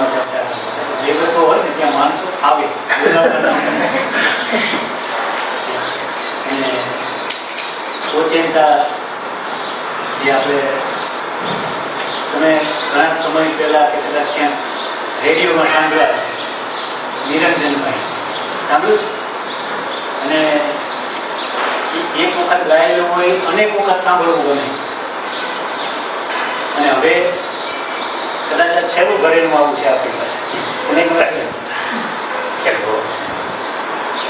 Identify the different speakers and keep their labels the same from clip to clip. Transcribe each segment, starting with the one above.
Speaker 1: બાબતોમાં ચર્ચા કરતા. દેવતો હોય ને ત્યાં માણસો આવે અને ઓચિંતા જે આપણે તમે ઘણા સમય પહેલા કે કદાચ ક્યાંક રેડિયોમાં સાંભળ્યા છે, નિરંજનભાઈ સાંભળ્યું છે? અને એક વખત ગાયેલું હોય અનેક વખત સાંભળવું ગમે. અને હવે કદાચ આ છેલ્લું ઘરેનું આવું છે આપણી પાસે.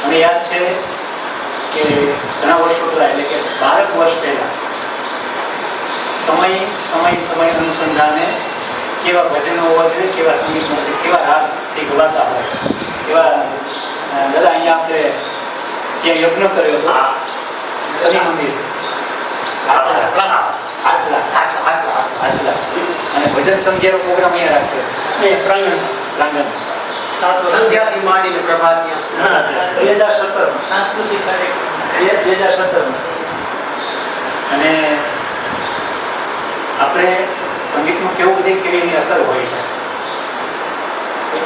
Speaker 1: મને યાદ છે કે ઘણા વર્ષો પહેલા, એટલે કે 12 વર્ષ પહેલા સમય અનુસંધાને કેવા ભજનો હોવા જોઈએ, કેવા સંગીત માટે, કેવા રાગથી ગવાતા હોય એવા દાદા અહીંયા આપણે ત્યાં યજ્ઞ કર્યો હતો શનિ મંદિર અને ભજન સંધ્યાનો પ્રોગ્રામ અહીંયા રાખ્યો પ્રાંગણ
Speaker 2: સંધ્યાથી માંડીને પ્રભાત
Speaker 1: 2017 સાંસ્કૃતિક કાર્યક્રમ 2017 અને આપણે સંગીતમાં કેવું બધી કેવી એની અસર હોય છે.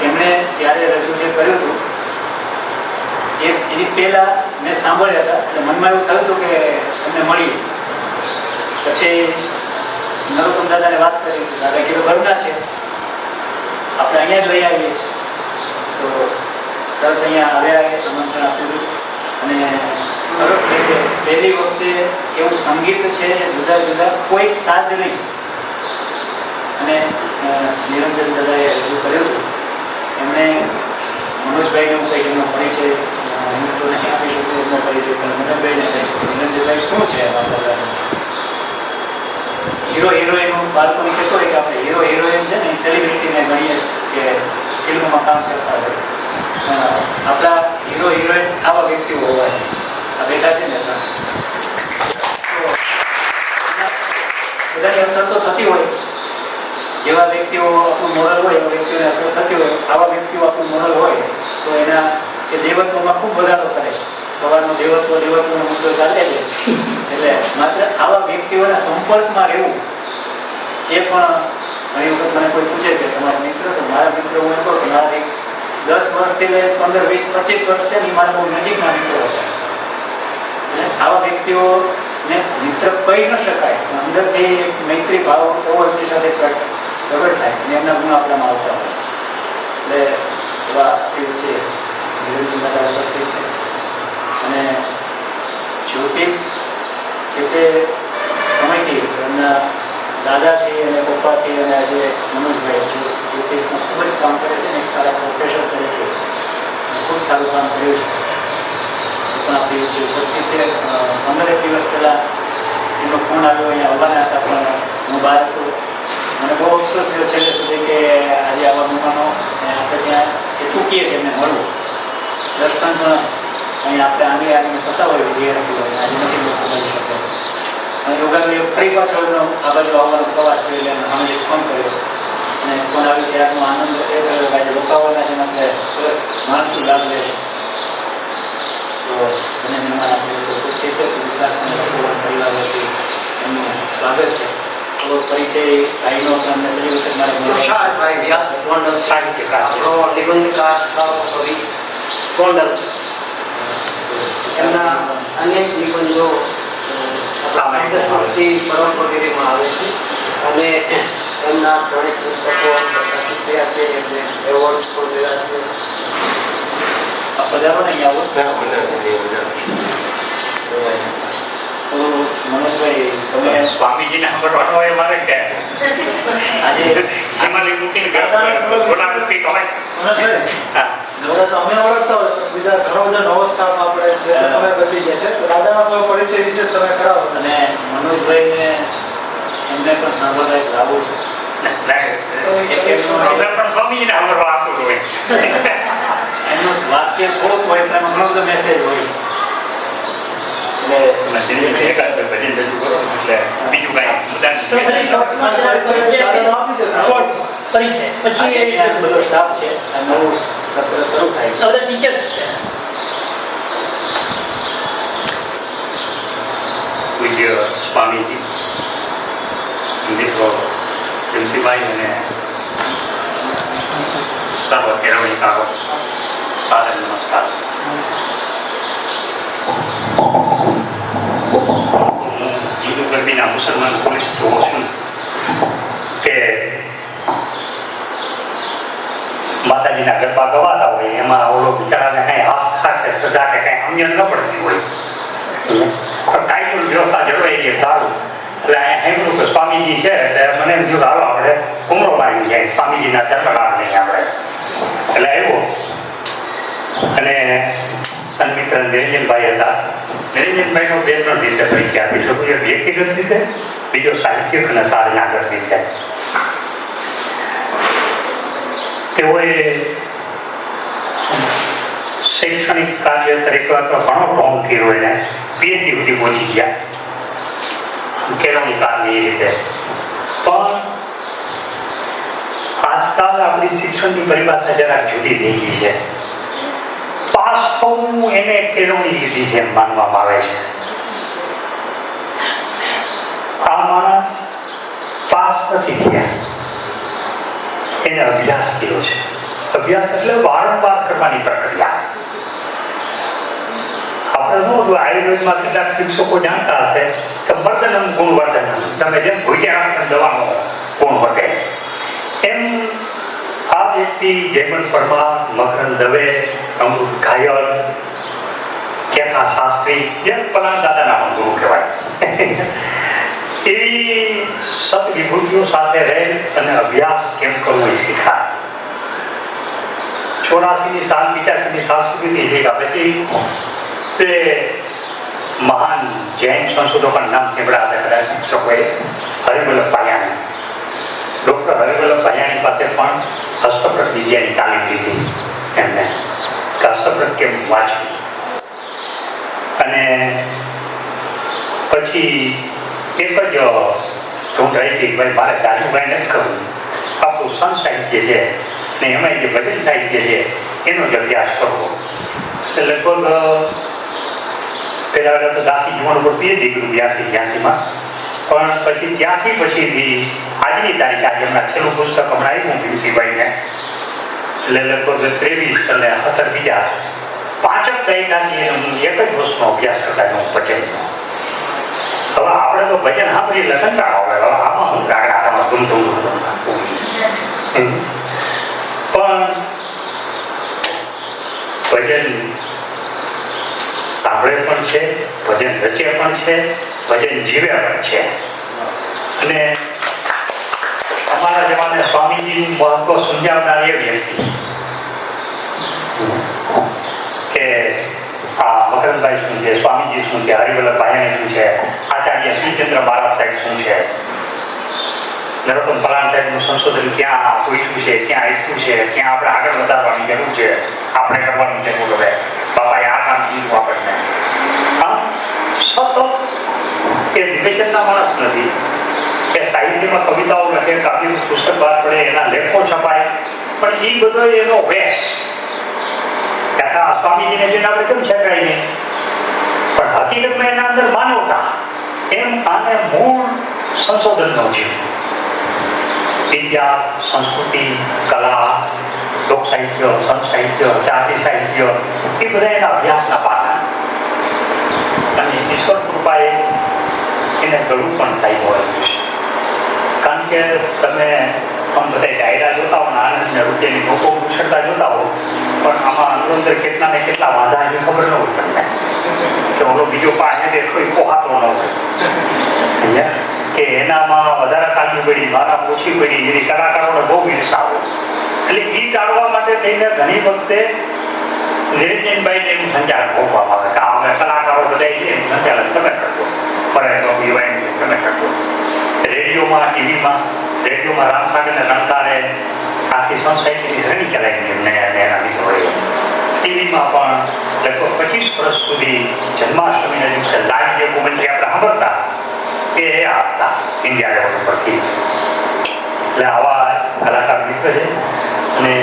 Speaker 1: એમણે ત્યારે રજૂ જે કર્યું હતું એની પહેલા મેં સાંભળ્યા હતા એટલે મનમાં એવું થયું હતું કે એમને મળી. પછી નરોત્તમ દાદાને વાત કરી, દાદા કીધું ઘરના છે આપણે અહીંયા જ લઈ આવીએ. તો તરત અહીંયા આવ્યા, આમંત્રણ આપ્યું અને સરસ રીતે પહેલી વખતે એવું સંગીત છે જુદા જુદા કોઈ સાજ નહીં અને નિરંજન દાદાએ રજૂ કર્યું હતું. એમણે મનોજભાઈને હું કહીશ એમનો પરિચય હું તો નહીં આપી શકું, એમનો પરિચય પણ મનોજભાઈને કહીશ. નિરંજનભાઈ શું છે હીરો હિરોઈન બાળકોને કહેતો હોય કે આપણે હીરો હિરોઈન છે ને એ સેલિબ્રિટીને ગણીએ કે ફિલ્મોમાં કામ કરતા હોય. આપણા હીરો હિરોઈન આવા વ્યક્તિઓ હોવા જોઈએ. આ બેઠા છે ને બધાની અસર તો થતી હોય. જેવા વ્યક્તિઓ આપણું મોરલ હોય એવા વ્યક્તિઓને અસર થતી હોય. આવા વ્યક્તિઓ આપણું મોરલ હોય તો એના એ દેવત્વમાં ખૂબ વધારો કરે છે. સવારનો દેવત્વનો મુદ્દો ચાલે છે એટલે માત્ર આવા વ્યક્તિઓના સંપર્કમાં રહેવું એ પણ ઘણી વખત મને કોઈ પૂછે કે તમારા મિત્ર, તો મારા મિત્ર હું એમ કહું કે મારા 10 વર્ષથી લઈને 15, 20, 25 વર્ષ છે ને એ મારા બહુ નજીકના મિત્રો હતા. આવા વ્યક્તિઓને મિત્ર કહી ન શકાય, અંદરથી મૈત્રી ભાવ એવો એમની સાથે પ્રગટ થાય અને એમના ગુણ આપણામાં આવતા હોય. એટલે એવા એ વચ્ચે નિરંજન દાદા ઉપસ્થિત છે અને જ્યોતિષ જે તે સમયથી એમના દાદાથી અને પપ્પાથી અને આજે મનોજભાઈ જ્યોતિષમાં ખૂબ જ કામ કરે છે અને એક સારા પ્રોફેસર તરીકે ખૂબ સારું કામ કર્યું છે. પણ આપણી જે ઉપસ્થિત છે 15 દિવસ પહેલાં એમનો ફોન આવ્યો, અહીંયા આવવાના હતા પણ હું બહાર હતો. મને બહુ અફસોસ થયો છેલ્લે સુધી કે આજે આવા મહેમાનો આપણે ત્યાં એ ચૂકીએ છીએ એમને મળવું. દર્શન પણ અહીંયા આપણે આવીને થતા હોય વિદ્યાર્થીઓ આજે નથી લોકો મળી શકે. અને યોગાનો ફરી પાછો આ બાજુ આવવાનો પ્રવાસ કરી લે અમે એક ફોન કર્યો અને ફોન આવ્યો ત્યારનો આનંદ એ થયો કે આજે રોકાવાના છે ને આપણે સરસ માનસિક લાભ લે છે. તો મને મહેમાન આપણે ઉપસ્થિત છે ગુજરાત પરિવાર વતી એમનું સ્વાગત છે. થોડો પરિચય ભાઈનો અમને પહેલી વખત મારે
Speaker 2: તુષારભાઈ વ્યાસ ગોંડલ સાહિત્યકાર, નિબંધકાર, કવિ ગોંડલ. એમના અનેક નિબંધો સૃષ્ટિ પરમ વગેરેમાં આવે છે અને એમના ઘણી પુસ્તકો પ્રકાશિત થયા છે. એમને એવોર્ડ્સ પણ મળ્યા છે.
Speaker 1: પધારો નહીં આવો તો મનોજભાઈ તમે
Speaker 3: સ્વામીજીને સાંભળવાનો હોય મારે કે
Speaker 1: આજે
Speaker 3: હિમાલય મૂકીને
Speaker 1: અમે ઓળખતા હોય બીજા ઘણો બધો નવો સ્ટાફ આપણે સમય બદલી ગયા છે. તો દાદાનો પરિચય વિશેષ તમે કરાવો અને મનોજભાઈને એમને પણ સાંભળવા એક લાવો છે.
Speaker 3: સ્વામીજીને સાંભળવા આપતું હોય
Speaker 1: એમનું વાક્ય થોડુંક હોય પણ એમાં ઘણો બધો મેસેજ હોય છે. પછી બધો સ્ટાફ છે નવું સત્ર શરૂ થાય છે. બધા ટીચર્સ છે.
Speaker 3: પૂજ્ય સ્વામીજી, મિત્રો, પ્રિન્સિપાલ અને કેળવણીકારો સાદર નમસ્કાર. હું હિન્દુ ગરબીના મુસલમાન પોલીસ જોઉં છું કે માતાજીના ગરબા ગવાતા હોય એમાં ઓલો બિચારાને કાંઈ આસ્થા કે શ્રદ્ધા કે કાંઈ સમજણ ન પડતી હોય પણ કાયદો વ્યવસ્થા જળવાઈ ગઈ સારું. એટલે અહીંયા સાંભળ્યું કે સ્વામીજી છે એટલે મને એમ થયું કે હાલો આપણે ઉમરો મારી જાય સ્વામીજીના જન્મલાભ નહીં આપણે. એટલે આવ્યો અને સન્મિત્ર નિરંજનભાઈ હતા. નિરંજનભાઈનો 2-3 રીતે પરિચય આપી શકું. એક વ્યક્તિગત રીતે, બીજો સાહિત્યિક અને સાધનાગત રીતે. તેઓએ શૈક્ષણિક કાર્ય તરીકે તો ઘણો ઢોંગ કર્યો એને PhD સુધી પહોંચી ગયા કેળવણીકારની રીતે. પણ આજકાલ આપણી શિક્ષણની પરિભાષા જરાક જુદી થઈ ગઈ છે. પાસ થવું એને કેળવણી લીધી છે એમ માનવામાં આવે છે. આ માણસ પાસ નથી થયા, એને અભ્યાસ કર્યો છે. અભ્યાસ એટલે વારંવાર કરવાની પ્રક્રિયા. આપણે શું આયુર્વેદમાં કેટલાક શિક્ષકો જાણતા હશે કે વર્ધનમ ગુણવર્ધનમ, તમે જેમ ભૂજ્યા રાખો દવાનો ગુણ વધે એમ આ વ્યક્તિ જયમન પરમાર, મકરંદ દવે, અમૃત ઘાયલ, કેકા શાસ્ત્રી જેમ પલાન દાદાના પણ ગુરુ કહેવાય એવી સદવિભૂતિઓ સાથે રહે અને અભ્યાસ કેમ કરવો એ શીખાય. 84ની સાલ 85ની સાલ સુધીની એક આપણે તે મહાન જૈન સંશોધકોનું નામ સાંભળ્યા છે કદાચ શિક્ષકોએ, હરિવલ્લભ ભાયાણી. ડૉક્ટર હરિવલ્લભ ભાયાણી પાસે પણ હસ્તપ્રત વિદ્યાની તાલીમ લીધી એમને કે હસ્તપ્રત કેમ વાંચવી. અને પછી એક જ ધૂંઢ રહી હતી ભાઈ મારે દાદુભાઈ નથી કરવું, આપણું સંત સાહિત્ય છે ને એમાં જે ભજન સાહિત્ય છે એનો જ અભ્યાસ કરવો. એટલે લગભગ પહેલાં તો દાસી જીવન ઉપર PhD કર્યું 82-83માં. પણ પછી 83 પછીથી આજની તારીખે આજે હમણાં છેલ્લું પુસ્તક હમણાં આવ્યું ભીમસિંહભાઈને, એટલે લગભગ 23 અને 17 બીજા 5 દાયકાથી હું એક જ વસ્તુનો અભ્યાસ કરતા હું ભજનનો. હવે આપણે તો ભજન સાંભળી લખનતા આવે, હવે આમાં હું ગાગડા આમાં ધૂમ પણ ભજન સાંભળે પણ છે, ભજન રચે પણ છે, ભજન જીવે પણ છે. અને અમારા જમાને સ્વામીજીનું મહત્વ સમજાવનાર એ વ્યક્તિ કે આ મકરંદભાઈ શું છે, સ્વામીજી શું છે, હરિવલ્લભ ભાયાણી શું છે, આચાર્ય શ્રીચંદ્ર મહારાજ સાહેબ શું છે, નરોત્તમ પલાણ સાહેબનું સંશોધન ક્યાં પૂછ્યું છે, ક્યાં આપ્યું છે, ક્યાં આપણે આગળ વધારવાની જરૂર છે, આપણે કરવાની જરૂર હવે બાપાએ આ કામ કીધું આપણને. હા, સતત એ વિવેચનના માણસ નથી કે સાહિત્યમાં કવિતાઓ લખે, કાવ્યનું પુસ્તક બહાર પડે, એના લેખો છપાય, પણ એ બધો એનો વેશ. સ્વામીજીને જોઈને આપણે કેમ છેતરાય નહીં, પણ હકીકતમાં એના અંદર માનવતા. એમ આને મૂળ સંશોધનનો છે. વિદ્યા, સંસ્કૃતિ, કલા, લોક સાહિત્ય, સંત સાહિત્ય, જાતિ સાહિત્ય એ બધા એના અભ્યાસના પાના. અને ઈશ્વર કૃપાએ એને ઘણું પણ સાહેબ હોય છે. કારણ કે તમે આમ બધા ડાયરા જોતા હો, આનંદ રૂપિયાની લોકો ઉછળતા જોતા હો, પણ આમાં અંદર કેટલા ને કેટલા વાંધા એની ખબર ન હોય તમને કે ઓલો બીજો પાસે કોઈ પોહાતો ન હોય કે એનામાં વધારે કાઢવી પડી, મારા ઓછી પડી, એની કલાકારોને બહુ ઈર્ષા હોય. એટલે એ ટાળવા માટે થઈને ઘણી વખતે નિરંજનભાઈને એનું સંચાલન ભોગવામાં આવે કે અમે કલાકારો બધા એનું સંચાલન તમે કરજો, તમે કરજો. રેડિયોમાં, રેડિયોમાં રામસાગરને રણકારે આખી સંસાહિતીની શ્રેણી ચલાવી એમને એના મિત્રોએ. ટીવીમાં પણ લગભગ 25 વર્ષ સુધી જન્માષ્ટમીના દિવસે લાઈવ જે કોમેન્ટ્રી આપણે સાંભળતા એ આપતા ઇન્ડિયા લેવલ ઉપરથી. એટલે આવા કલાકાર મિત્ર છે. અને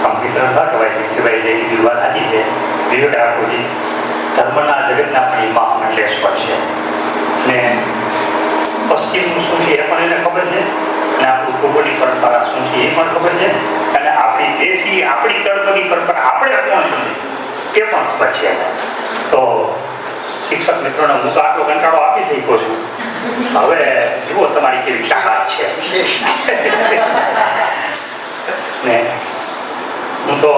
Speaker 3: આમ મિત્ર ન કહેવાય સિવાય જે કીધું વાત સાચી છે. વિવેક ઠાકોરજી ધર્મના જગતના પણ એમાં અમલેશ્વર છે. અને પશ્ચિમનું શું છે એ પણ એને ખબર છે, અને આપણું ભૌગોલિક પરંપરા શું છે એ પણ ખબર છે, અને આપણી દેશી આપણી તળપદી પરંપરા આપણે કોણ જોઈએ એ પણ ખબર છે. તો શિક્ષક મિત્રોને હું તો આટલો કંટાળો આપી શક્યો છું. હવે જુઓ તમારી કેવી તાકાત છે. ને હું તો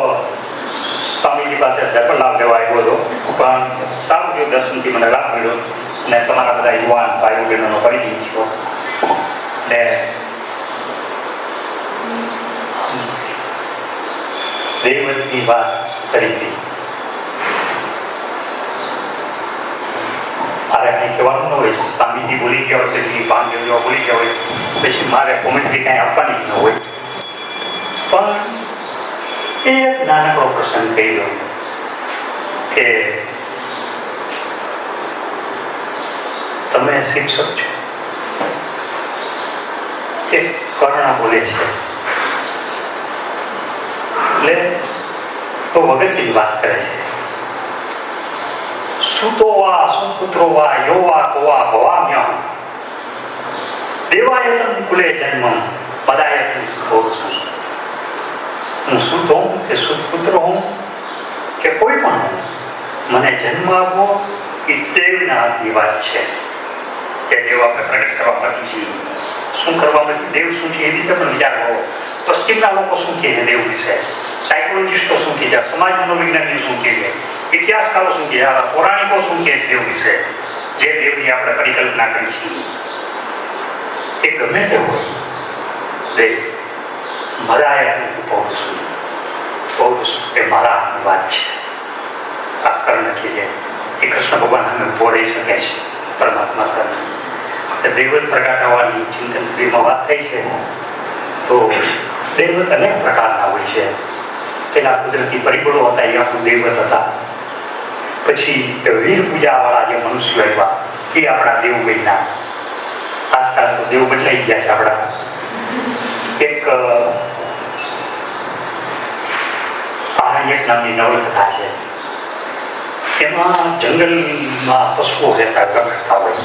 Speaker 3: સ્વામીજી પાસે દર્પણ લાભ લેવા આવ્યો હતો, પણ સારું થયું દર્શનથી મને લાભ મળ્યો ને તમારા બધા યુવાન ભાઈઓ બહેનોનો પરિચય થયો. ને દૈવતની વાત કરી હતી. મારે કંઈ કહેવાનું ન હોય, સ્વામીજી બોલી ગયા હોય, શ્રી પાંચદેવ બોલી ગયા હોય, પછી મારે કોમેન્ટ્રી કાંઈ આપવાની ન હોય. પણ એક નાનકડો પ્રસંગ કહી દઉં કે તમે શિક્ષક છો. એક કર્ણ બોલે છે એટલે તો વગતની વાત કરે છે. સુતો વા સુપુત્રો વા યોવા કોવા ભવામ્ય દેવાયતન કુલે જન્મ પદાયતન પુરુષમ. હું સુતો હું કે સુપુત્ર હું કે કોઈ પણ હું, મને જન્મ આપવો એ દેવના હાથની વાત છે. એ દેવ આપણે પ્રગટ કરવા નથી છીએ. શું કરવા નથી, દેવ શું છે એ વિશે પણ વિચારવો. પશ્ચિમના લોકો શું કહે છે દેવ વિશે, સાયકોલોજીસ્ટો શું કહે છે, સમાજ મનોવિજ્ઞાનીઓ શું કહે છે, ઇતિહાસકારો શું કહે છે, પૌરાણિકો શું કહે છે દેવ વિશે, જે દેવની આપણે પરિકલ્પના કરી છીએ. એ ગમે તે હોય, દેવ મરાયા નથી પૌરુષ. પૌરુષ એ મારા હાથની વાત છે. આ કર્ણ કે છે એ કૃષ્ણ ભગવાન અમે ઉભો રહી શકે છે. પરમાત્મા કર્ણ દૈવત પ્રગટ આવવાની ચિંતન સુધીમાં વાત થઈ છે. તો દૈવત અનેક પ્રકારના હોય છે. પેલા કુદરતી પરિબળો હતા એ આપણું દૈવત હતા. પછી વીર પૂજાવાળા જે મનુષ્યો આવ્યા એ આપણા દેવ બન્યા. આજકાલ તો દેવ બદલાઈ ગયા છે આપણા. એક આરણ્યક નામની નવલકથા છે. એમાં જંગલમાં પશુઓ રહેતા રખડતા હોય.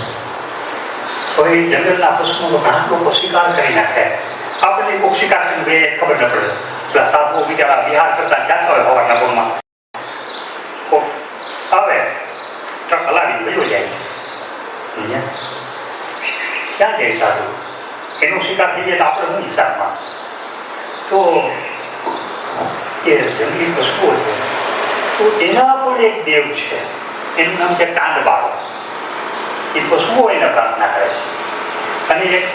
Speaker 3: તો એ જંગલના પશુઓ ઘણા લોકો શિકાર કરી નાખે. આપણને કોઈ શિકાર કરીને ખબર ન પડે. પેલા સાધુઓ બિચારા વિહાર કરતા જાતા હોય હવાના પોરમાં, આવે ટ્રક હલાવીને વયો જાય. ક્યાં જાય સાધુ? એનો શિકાર થઈ જાય તો આપણે શું હિસાબમાં? તો એ જંગલી પશુઓ છે. તો એના પણ એક દેવ છે, એનું નામ છે કાંડબાળ. એ પશુઓ એને પ્રાર્થના કરે છે. અને એક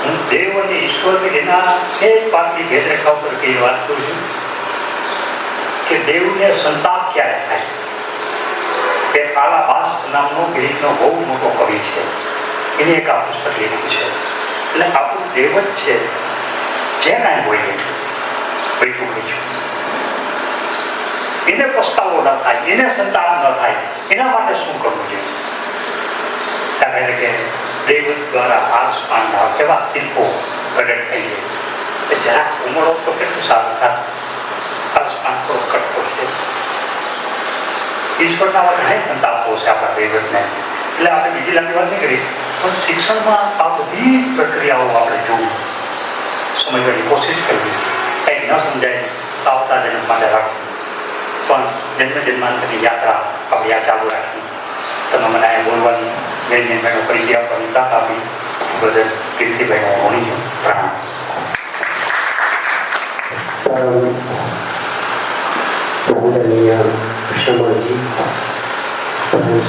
Speaker 3: હું દેવ અને ઈશ્વર એના સેજ પાકની ભેદરેખા ઉપર કઈ વાત કરું છું કે દેવને સંતાપ ક્યારે થાય. એ કાળા બાસ નામનો ગ્રીકનો બહુ મોટો કવિ છે, એને એક આ પુસ્તક લીધું છે. એટલે આપણું દેવ જ છે, જે કાંઈ હોય બેઠું બેઠું એને પસ્તાવો ન થાય, એને સંતાપ ન થાય, એના માટે શું કરવું જોઈએ? એટલે કે દૈવત દ્વારા આર્સ પાનના કેવા શિલ્પો પ્રગટ થઈ જાય. જરાક ઉમળો તો કેટલું સારું થાય. આર્સ પાન થોડો કટકો છે. ઈશ્વરના ઘણા સંતાપો છે આપણા દૈવતને. એટલે આપણે બીજી લાંબી વાત નહીં કરી, પણ શિક્ષણમાં આ બધી પ્રક્રિયાઓ આપણે જોવું, સમજવાની કોશિશ કરવી. કંઈક ન સમજાય આવતા જન્મ માટે રાખવું, પણ જન્મ જન્માંતરની યાત્રા આપણે આ ચાલુ રાખવી. તમે મને અહીંયા બોલવાની મેં પરિચય આપવાની તક આપી બદલ કીર્તિભાઈ હોણી પ્રણામ.
Speaker 2: પૂજનીય ક્ષમાજી,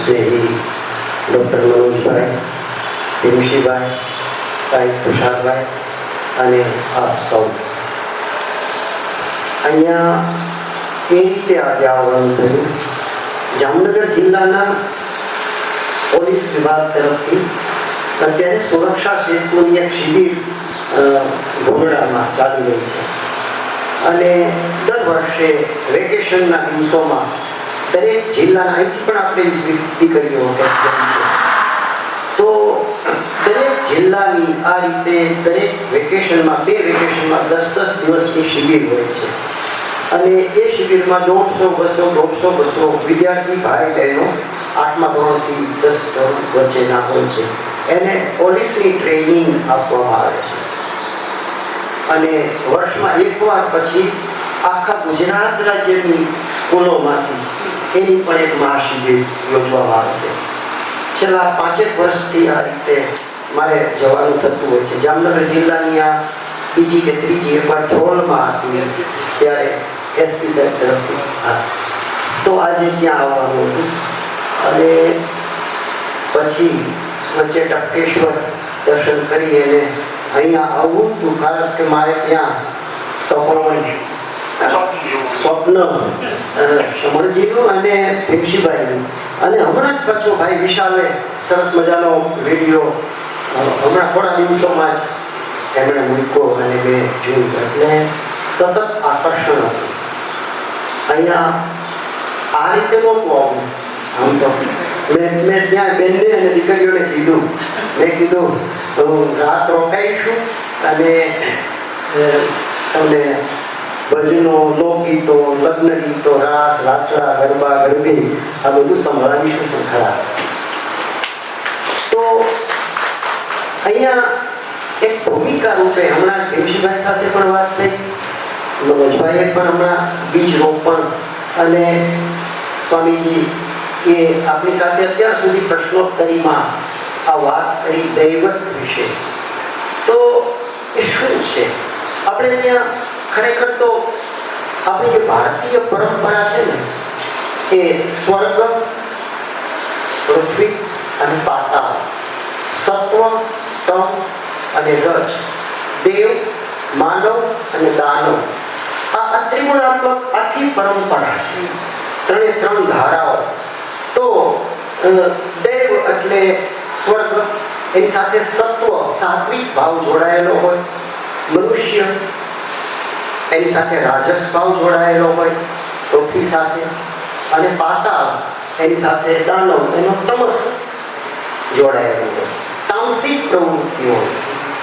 Speaker 2: સ્નેહી ડૉક્ટર મનોજભાઈ, પિયુષીભાઈ, ભાઈ તુષારભાઈ અને આપ સૌ અહીંયા એ રીતે આજે આવવાનું થયું. જામનગર જિલ્લાના પોલીસ વિભાગ તરફથી અત્યારે સુરક્ષા સેતુની એક શિબિર ગોંડલામાં ચાલી રહી છે. અને દર વર્ષે વેકેશનના દિવસોમાં દરેક જિલ્લાના અહીંથી પણ આપણે દીકરીઓ તો દરેક જિલ્લાની આ રીતે દરેક વેકેશનમાં 2 વેકેશનમાં 10 દિવસની શિબિર હોય છે. અને એ શિબિરમાં 150-200 વિદ્યાર્થી ભાઈ બહેનો 8મા ધોરણથી 10 ધોરણ વચ્ચેના હોય છે. એને પોલીસની ટ્રેનિંગ આપવામાં આવે છે. અને વર્ષમાં એકવાર પછી આખા ગુજરાત રાજ્યની સ્કૂલોમાંથી એની પણ એક મહાશિબિર યોજવામાં આવે છે. છેલ્લા 5 વર્ષથી આ રીતે મારે જવાનું થતું હોય છે. જામનગર જિલ્લાની આ બીજી કે ત્રીજી એકવાર ધ્રોલમાં હતી ત્યારે એસપી સાહેબ તરફથી તો આજે ત્યાં આવવાનું હતું. અને પછી વચ્ચે ટપકેશ્વર દર્શન કરી અને અહીંયા આવવું હતું, કારણ કે મારે ત્યાં તપોવન સ્વપ્ન સમરજીનું અને ભીમશીભાઈનું, અને હમણાં જ પાછો ભાઈ વિશાલે સરસ મજાનો વિડીયો હમણાં થોડા દિવસોમાં જ એમણે મૂક્યો અને મેં જોયું, એટલે સતત આકર્ષણ હતું. અહીંયા આ રીતે નહોતું આવું. આમ તો મેં ત્યાં બેનને અને દીકરીઓને કીધું, મેં કીધું રાત રોકાઈશું અને તમને ભજનો, લોકગીતો, લગ્ન ગીતો, રાસ, લાકડા, ગરબા, ગરબી આ બધું સંભળાવીશું પણ ખરા. તો અહીંયા એક ભૂમિકા રૂપે હમણાં ભીમશીભાઈ સાથે પણ વાત થઈ, મનોજભાઈએ પણ હમણાં બીજ રોપણ, અને સ્વામીજી એ આપણી સાથે અત્યાર સુધી પ્રશ્નોત્તરીમાં આ વાત કરી દૈવત વિશે. તો એ શું છે? આપણે ત્યાં ખરેખર તો આપણી જે ભારતીય પરંપરા છે ને, એ સ્વર્ગ, પૃથ્વી અને પાતાળ, સત્વ, તમ અને રજ, દેવ, માનવ અને દાનવ, આ ત્રિગુણાત્મક આખી પરંપરા છે. 3 ધારાઓ. તો દેવ એટલે સ્વર્ગ, એની સાથે સત્વ, સાત્વિક ભાવ જોડાયેલો હોય. મનુષ્ય, એની સાથે રાજસ ભાવ જોડાયેલો હોય પૃથ્વી સાથે. અને પાતાળ, એની સાથે દાનવ, એનો તમસ જોડાયેલો હોય, તામસિક પ્રવૃત્તિઓ.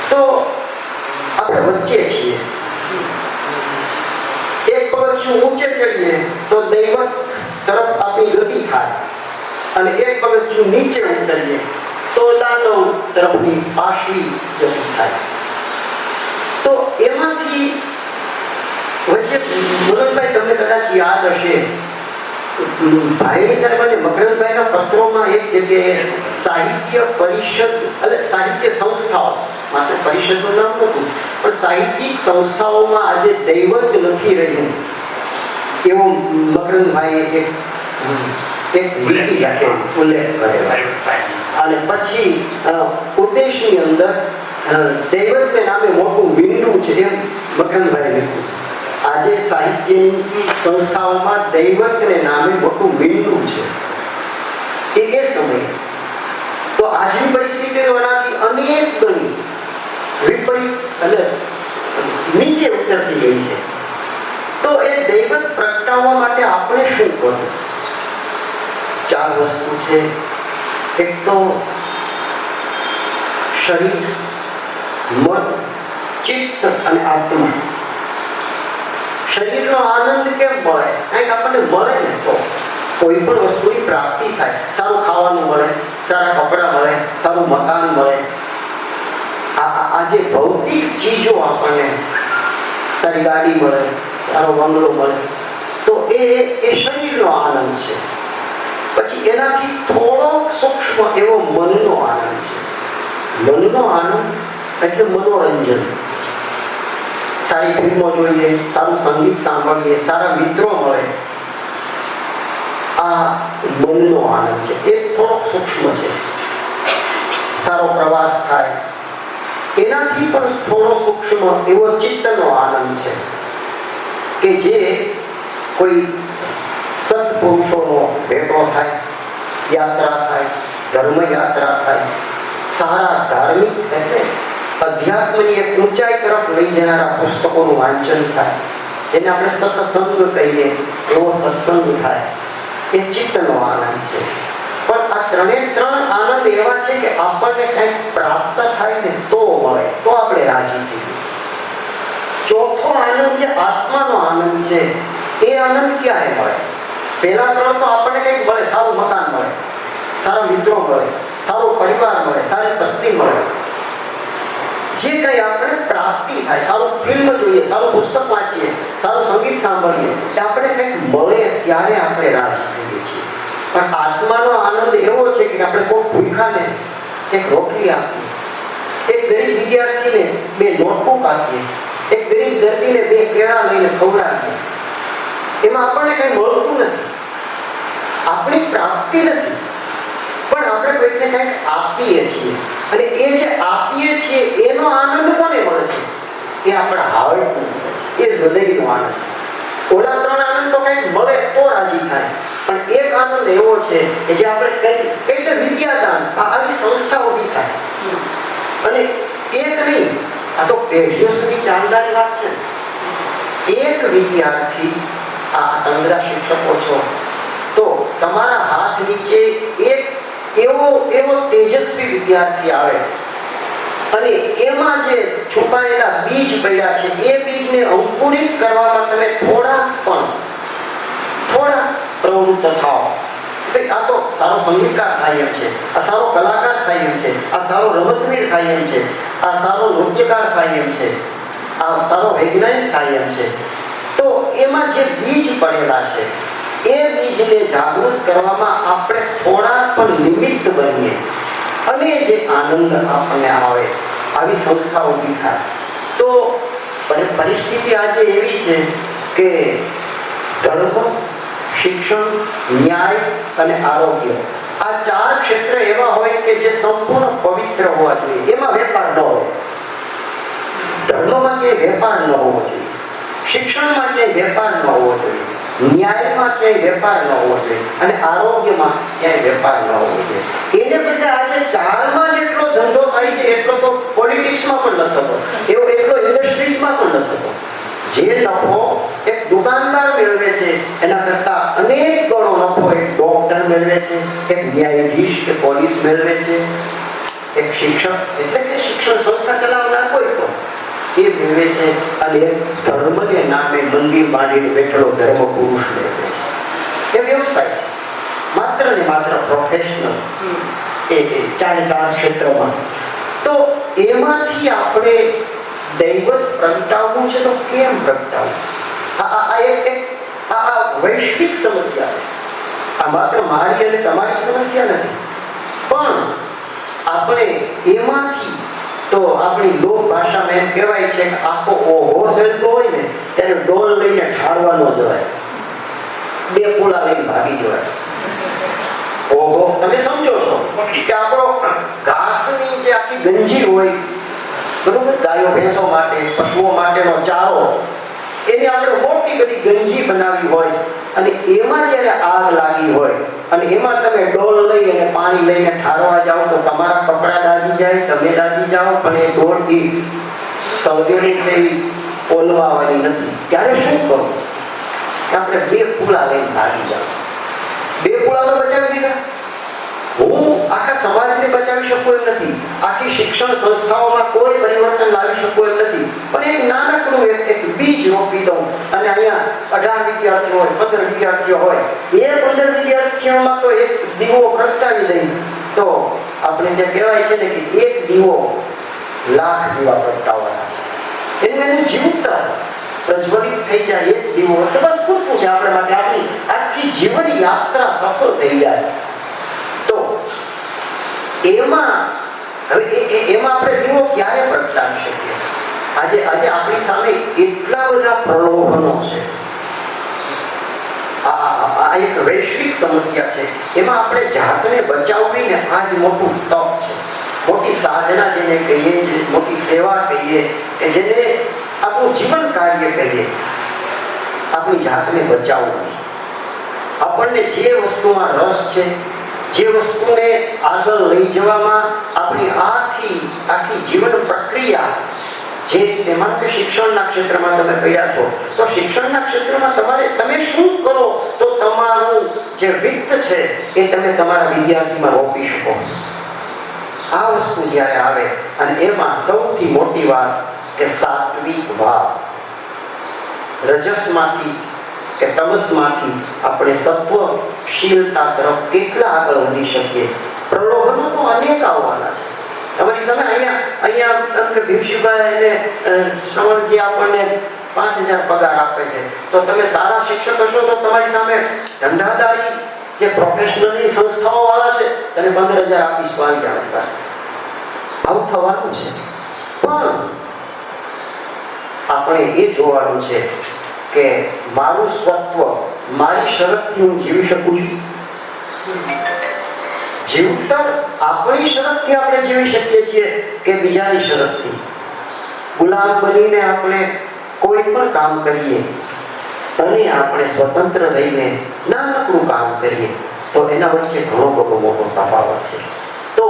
Speaker 2: તો આપણે વચ્ચે છીએ. એક પગથિયું ઊંચે ચડીએ તો દૈવત તરફ આપણી ગતિ થાય, અને એક પગથિયું નીચે ઉતરીએ તો દાનવ તરફની પાછલી ગતિ થાય. તો એમાંથી વચ્ચે મનોજભાઈ, તમને કદાચ યાદ હશે, ભાઈ સાહેબ અને મકરંદભાઈના પત્રોમાં એક જગ્યાએ સાહિત્ય પરિષદ, એટલે સાહિત્ય સંસ્થાઓ, માત્ર પરિષદનું નામ નહોતું, પણ સાહિત્યિક સંસ્થાઓમાં આજે દૈવત નથી રહ્યું એવો મકરંદભાઈએ એક લીટી લખેલી, ઉલ્લેખ કરેલો. અને પછી ઉદ્દેશની અંદર દૈવતને નામે મોટું મીંડું છે એમ મકરંદભાઈએ લખ્યું. આજે સાહિત્યની સંસ્થાઓમાં દૈવતને નામે મોટું મીંડું છે. એ સમયે તો આજની પરિસ્થિતિઓનાથી અનેક ગણી વિપરીત અને નીચે ઉતરતી ગઈ છે. તો એ દૈવત પ્રગટાવવા માટે આપણે શું કરવું? 4 વસ્તુ છે. એક તો શરીર, મન, ચિત્ત અને આત્મા. શરીરનો આનંદ કેમ મળે? કંઈક આપણને મળે ને તો કોઈ પણ વસ્તુની પ્રાપ્તિ થાય. સારું ખાવાનું મળે, સારા કપડાં મળે, સારું મકાન મળે. આ જે ભૌતિક ચીજો આપણને, સારી ગાડી મળે, સારો બંગલો મળે, તો એ શરીરનો આનંદ છે. પછી એનાથી થોડોક સૂક્ષ્મ એવો મનનો આનંદ છે. મનનો આનંદ એટલે મનોરંજન. સારી ફિલ્મો જોઈએ, સારું સંગીત સાંભળીએ, સારા મિત્રો મળે, આ મનનો આનંદ છે. એ થોડોક સૂક્ષ્મ છે. સારો પ્રવાસ થાય, એનાથી પણ થોડો સૂક્ષ્મ એવો ચિત્તનો આનંદ છે કે જે કોઈ સત્પુરુષોનો ભેટો થાય, યાત્રા થાય, ધર્મયાત્રા થાય, સારા ધાર્મિક એટલે અધ્યાત્મની એક ઊંચાઈ તરફ લઈ જનારા પુસ્તકોનું વાંચન થાય, જેને આપણે સત્સંગ કહીએ, એવો સત્સંગ થાય. એ ચિત્તનો આનંદ છે. પણ આ 3 આનંદ એવા છે કે આપણને કંઈક પ્રાપ્ત થાય ને તો મળે, તો આપણે રાજી થઈએ. ચોથો આનંદ જે આત્માનો આનંદ છે, એ આનંદ ક્યારે મળે? પહેલા 3 તો આપણને કંઈક મળે, સારું મકાન મળે, સારા મિત્રો મળે, સારો પરિવાર મળે, સારી પત્ની મળે. જે કંઈ આપણે પ્રાપ્તિ થાય, સારું ફિલ્મ જોઈએ, સારું પુસ્તક વાંચીએ, સારું સંગીત સાંભળીએ, કે આપણે કંઈક મળે ત્યારે આપણે રાજી થઈએ છીએ. પણ આત્માનો આનંદ એવો છે કે આપણે કોઈ ભૂખાને એક રોટલી આપીએ, એક ગરીબ વિદ્યાર્થીને 2 નોટબુક આપીએ, એક ગરીબ દર્દીને 2 કેળા લઈને ખવડાવીએ, એમાં આપણને કંઈ મળતું નથી, આપણી પ્રાપ્તિ નથી, પણ આપણે કોઈને કંઈક આપીએ છીએ. અને એ જે આપીએ છીએ એનો આનંદ કોને મળે છે? એ આપણા હાર્ટનો મળે છે, એ હૃદયનો આનંદ છે. ઓલા 3 આનંદ તો કંઈક મળે તો રાજી થાય, પણ એક આનંદ એવો છે કે જે આપણે કંઈક વિદ્યાદાન, આવી સંસ્થા ઊભી થાય, અને એક નહીં, આ તો પેઢીઓ સુધી ચાલનારી વાત છે. એક વિદ્યાર્થી, આ તમે બધા શિક્ષકો છો, તો તમારા હાથ નીચે એક એવો તેજસ્વી વિદ્યાર્થી આવે અને એમાં જે છુપાયેલા બીજ પડ્યા છે એ બીજને અંકુરિત કરવામાં તમે થોડા પ્રવૃત્ત થાઓ. આ તો સારો સંગીતકાર થાય એમ છે, આ સારો કલાકાર થાય એમ છે, આ સારો રમતવીર થાય એમ છે, આ સારો નૃત્યકાર થાય એમ છે, આ સારો વૈજ્ઞાનિક થાય એમ છે. તો એમાં જે બીજ પડેલા છે એ બીજને જાગૃત કરવામાં આપણે થોડા પણ નિમિત્ત બનીએ અને જે આનંદ આપણને આવે, આવી સંસ્થા ઊભી થાય. તો પરિસ્થિતિ આજે એવી છે કે ધર્મ, શિક્ષણ, ન્યાય અને આરોગ્ય, આ 4 ક્ષેત્ર એવા હોય કે જે સંપૂર્ણ પવિત્ર હોવા જોઈએ, એમાં વેપાર ન હોય. ધર્મમાં ક્યાંય વેપાર ન હોવો જોઈએ, શિક્ષણમાં ક્યાંય વેપાર ન હોવો જોઈએ, ન્યાયમાં ક્યાંય વેપાર ન હોવો જોઈએ, અને આરોગ્યમાં ક્યાંય વેપાર ન હોવો જોઈએ. એને બદલે આજે 4માં જેટલો ધંધો થાય છે એટલો તો પોલિટિક્સમાં પણ ન થતો, એટલો ઇન્ડસ્ટ્રીઝમાં પણ ન થતો. જે નફો એક દુકાનદાર મેળવે છે એના કરતા અનેક ગણો નફો એક ડોક્ટર મેળવે છે, એક ન્યાયાધીશ કે પોલીસ મેળવે છે, એક શિક્ષક એટલે કે શિક્ષણ સંસ્થા ચલાવનાર કોઈ પણ એ મેળવે છે, અને ધર્મને નામે મંદિર બાંધીને બેઠેલો ધર્મ પુરુષ મેળવે છે. એ વ્યવસાય છે, માત્ર ને માત્ર પ્રોફેશનલ, એ 4 ક્ષેત્રમાં. તો એમાંથી આપણે દૈવત પ્રગટાવવું છે તો કેમ પ્રગટાવવું? આ વૈશ્વિક સમસ્યા છે. આ માત્ર મારી અને તમારી સમસ્યા નથી, પણ આપણે એમાંથી તો આપણી લોક ભાષામાં એમ કહેવાય છે કે આખો ઓહો સેલતો હોય ને ત્યારે ડોલ લઈને ઠાળવા ન જવાય, 2 પુલા લઈને ભાગી જવાય. ઓહો, તમે સમજો છો કે આપણો ઘાસની જે આખી ગંજી હોય, બરોબર, ગાયો ભેંસો માટે, પશુઓ માટેનો ચારો, એની આપણે મોટી બધી ગંજી બનાવી હોય, અને એમાં જ્યારે આગ લાગી હોય અને એમાં તમે ડોલ લઈ અને પાણી લઈને ઠારવા જાઓ તો તમારા કપડા દાઝી જાય, તમે દાઝી જાઓ, પણ એ ડોલથી સળગેલી છે એ ઓલવાવાની નથી. ત્યારે શું કરવું? આપણે 2 પુલા લઈને ભાગી જાઓ. 2 પુલા બચાવી દીધા. હું આખા સમાજને બચાવી શકું એમ નથી, આખી શિક્ષણ સંસ્થાઓમાં કોઈ પરિવર્તન લાવી શકું એમ નથી, પણ એક નાનકડું એક બીજ રોપી દઉં અને અહીંયા 18 વિદ્યાર્થીઓ હોય, 15 વિદ્યાર્થીઓ હોય, એ 15 વિદ્યાર્થીઓમાં તો એક દીવો પ્રગટાવી દઈ તો આપણે ત્યાં કહેવાય છે ને કે એક દીવો લાખ દીવા પ્રગટાવવાના છે. એનું જીવતા પ્રજ્વલિત થઈ જાય એક દીવો તો બસ પૂરતું છે આપણા માટે. આપણી આખી જીવન યાત્રા સફળ થઈ જાય. તો એમાં આપણે દીવો ક્યારે પ્રગટાવી શકીએ? આજે આપણી સામે એટલા બધા પ્રલોભનો છે. આ એક વૈશ્વિક સમસ્યા છે. એમાં આપણે જાતને બચાવવીને આ જ મોટું તપ છે, મોટી સાધના જેને કહીએ, મોટી સેવા કહીએ, કે જેને આપણું જીવન કાર્ય કહીએ. આપણી જાતને બચાવવું, આપણને જે વસ્તુમાં રસ છે, જે વસ્તુને આગળ લઈ જવામાં આપણી આખી જીવન પ્રક્રિયા જે તેમાં કે શિક્ષણના ક્ષેત્રમાં તમે કહ્યા છો, તો શિક્ષણના ક્ષેત્રમાં તમે શું કરો તો તમારું જે વિત્ત છે એ તમે તમારા વિદ્યાર્થીમાં રોપી શકો. આ વસ્તુ જ્યારે આવે અને એમાં સૌથી મોટી વાત કે સાત્વિક ભાવ, રજસમાંથી કે તમસમાંથી આપણે સત્વશીલતા તરફ કેટલા આગળ વધી શકીએ. પ્રલોભનો તો અનેક આવવાના છે, તમારી સામે અહીંયા કે ભીમશીભાઈ અને શ્રવણજી આપણને 5,000 પગાર આપે છે, તો તમે સારા શિક્ષક હશો તો તમારી સામે ધંધાદારી જે પ્રોફેશનલી સંસ્થાઓ વાળા છે તેને 15,000 આપીશ તો આવી જાય પાસે. આવું થવાનું છે. પણ આપણે એ જોવાનું છે કે મારું સ્વત્વ મારી શરતથી હું જીવી શકું છું. જીવતર આપણી શરતથી આપણે જીવી શકીએ છીએ કે બીજાની શરતથી. ગુલામ બનીને આપણે કોઈ પણ કામ કરીએ અને આપણે સ્વતંત્ર રહીને નાનકડું કામ કરીએ તો એના વચ્ચે ઘણો બધો મોટો તફાવત છે. તો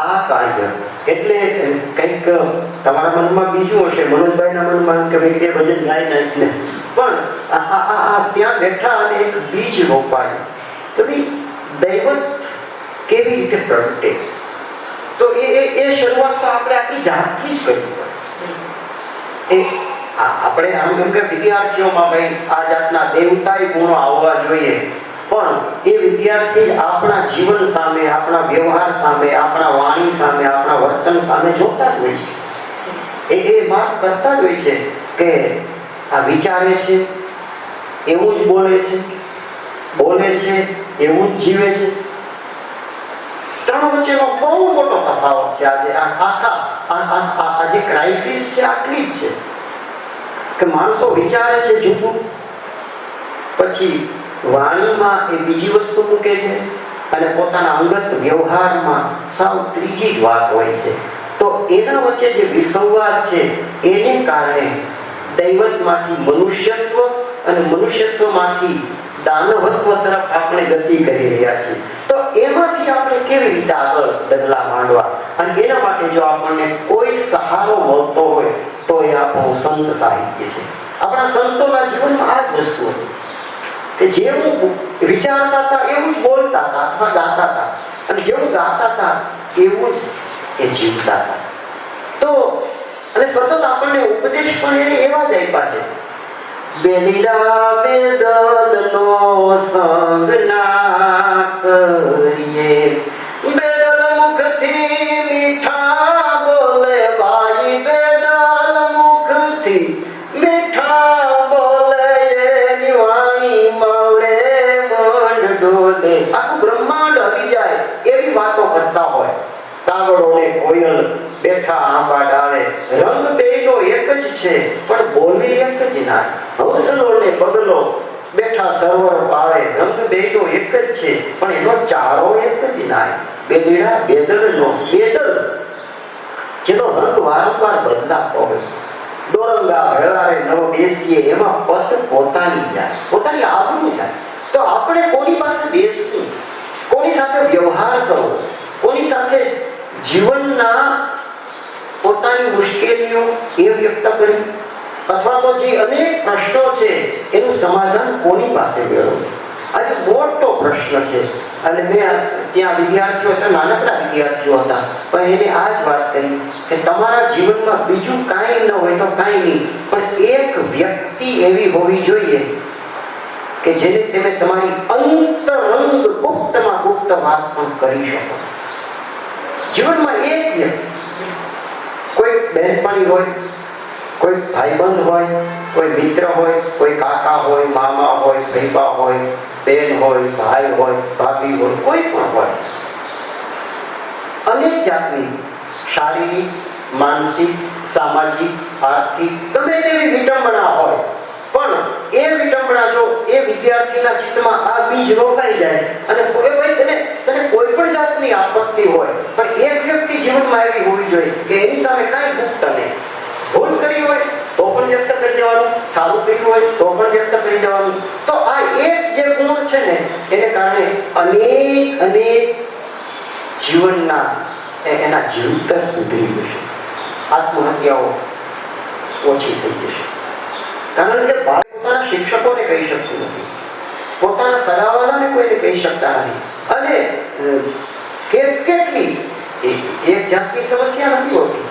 Speaker 2: આ કાર્ય એટલે કંઈક તમારા મનમાં બીજું હશે, મનોજભાઈના મનમાં કે ભાઈ 2 ભજન ગાઈ નાખીને, પણ ત્યાં બેઠા અને એક બીજ રોપાયું તો ભાઈ દૈવત કેવી રીતે પ્રગટે, તો એ શરૂઆત તો આપણે આપણી જાતથી જ કરવી પડે. આપણે આમ કેમ કે વિદ્યાર્થીઓમાં ભાઈ આ જાતના દેવતાઈ ગુણો આવવા જોઈએ, પણ એ વિદ્યાર્થી આપણા જીવન સામે, આપણા વ્યવહાર સામે, આપણા વાણી સામે, આપણા વર્તન સામે જોતા જ હોય છે. એ માર્ક કરતા જ હોય છે કે આ વિચારે છે એવું જ બોલે છે એવું જ જીવે છે. ત્રણ વચ્ચેનો બહુ મોટો તફાવત છે. આજે આ જે ક્રાઇસિસ છે આટલી જ છે કે માણસો વિચારે છે જુદું, પછી વાણીમાં એ બીજી વસ્તુ મૂકે છે અને પોતાના અંગત વ્યવહારમાં સાવ ત્રીજી જ વાત હોય છે. તો એના વચ્ચે જે વિસંવાદ છે એને કારણે દૈવતમાંથી મનુષ્યત્વ અને મનુષ્યત્વમાંથી દાનવત્વ તરફ આપણે ગતિ કરી રહ્યા છીએ. તો એમાંથી આપણે કેવી રીતે આગળ ડગલા માંડવા, અને એના માટે જો આપણને કોઈ સહારો મળતો હોય તો એ આપણું સંત સાહિત્ય છે. આપણા સંતોના જીવનમાં આ જ વસ્તુ હતી કે જેવું વિચારતા હતા એવું જ બોલતા હતા અથવા ગાતા હતા, અને જેવું ગાતા હતા એવું જ એ જીવતા હતા. તો અને સતત આપણને ઉપદેશ પણ એને એવા જ આપ્યા છે. બેલીડા બેદલનો સંગ ના કરીએ, બેદલ મુખથી મીઠા બોલે ભાઈ, બેદલ મુખથી મીઠા બોલે એની વાણી મળે મન ડોલે. આખું બ્રહ્માંડ હલી જાય એવી વાતો કરતા હોય. કાગડો ને કોયલ બેઠા આંબા ડાળે, રંગ બેયનો એક જ છે પણ બોલી એક જ ના. હંસલો ને બગલો બેઠા સરોવર પાળે, રંગ બેયનો એક જ છે પણ એનો ચારો એક જ ના. બેદીડા બેદલનો બેદલ જેનો રંગ વારંવાર બદલાતો હોય. દોરંગા વેળારે નવ બેસીએ એમાં પત પોતાની જાય, પોતાની આબરૂ જાય. તો આપણે કોની પાસે બેસવું, કોની સાથે વ્યવહાર કરવો, કોની સાથે જીવનના પોતાની મુશ્કેલીઓ એ વ્યક્ત કરવી, અથવા તો જે અનેક પ્રશ્નો છે એનું સમાધાન કોની પાસે મેળવવું, આજે મોટો પ્રશ્ન છે. અને મેં ત્યાં વિદ્યાર્થીઓ તો નાનકડા વિદ્યાર્થીઓ હતા, પણ એને આ જ વાત કરી કે તમારા જીવનમાં બીજું કાંઈ ન હોય તો કાંઈ નહીં, પણ એક વ્યક્તિ એવી હોવી જોઈએ કે જેને તમે તમારી અંતરંગ ગુપ્તમાં ગુપ્ત વાત પણ કરી શકો. જીવનમાં એક વ્યક્તિ, કોઈ બહેનપણી હોય, કોઈ ભાઈબંધ હોય, કોઈ મિત્ર હોય, કોઈ કાકા હોય, મામા હોય, ભાઈબા હોય, બેન હોય, ભાઈ હોય, ભાભી હોય, કોઈ પણ હોય. અનેક જાતની શારીરિક, માનસિક, સામાજિક, આર્થિક ગમે તેવી વિડંબના હોય, પણ એ વિડંબના જો એ વિદ્યાર્થીના ચિત્તમાં આ બીજ રોકાઈ જાય અને ભાઈ તને કોઈ પણ જાતની આપત્તિ હોય, પણ એક વ્યક્તિ જીવનમાં એવી હોવી જોઈએ કે એની સામે કાંઈ ગુપ્ત નહીં. ભૂલ કરી હોય તો પણ વ્યક્ત કરી દેવાનું, સારું કર્યું હોય તો પણ વ્યક્ત કરી દેવાનું. તો આ એક જે ગુણ છે ને એને કારણે અનેક જીવનના એના જીવતર સુધરી જશે, આત્મહત્યાઓ ઓછી થઈ જશે. કારણ કે પોતાના શિક્ષકોને કહી શકતું નથી, પોતાના સગાવાલાને કોઈને કહી શકતા નથી, અને કેટલી એક જાતની સમસ્યા નથી હોતી.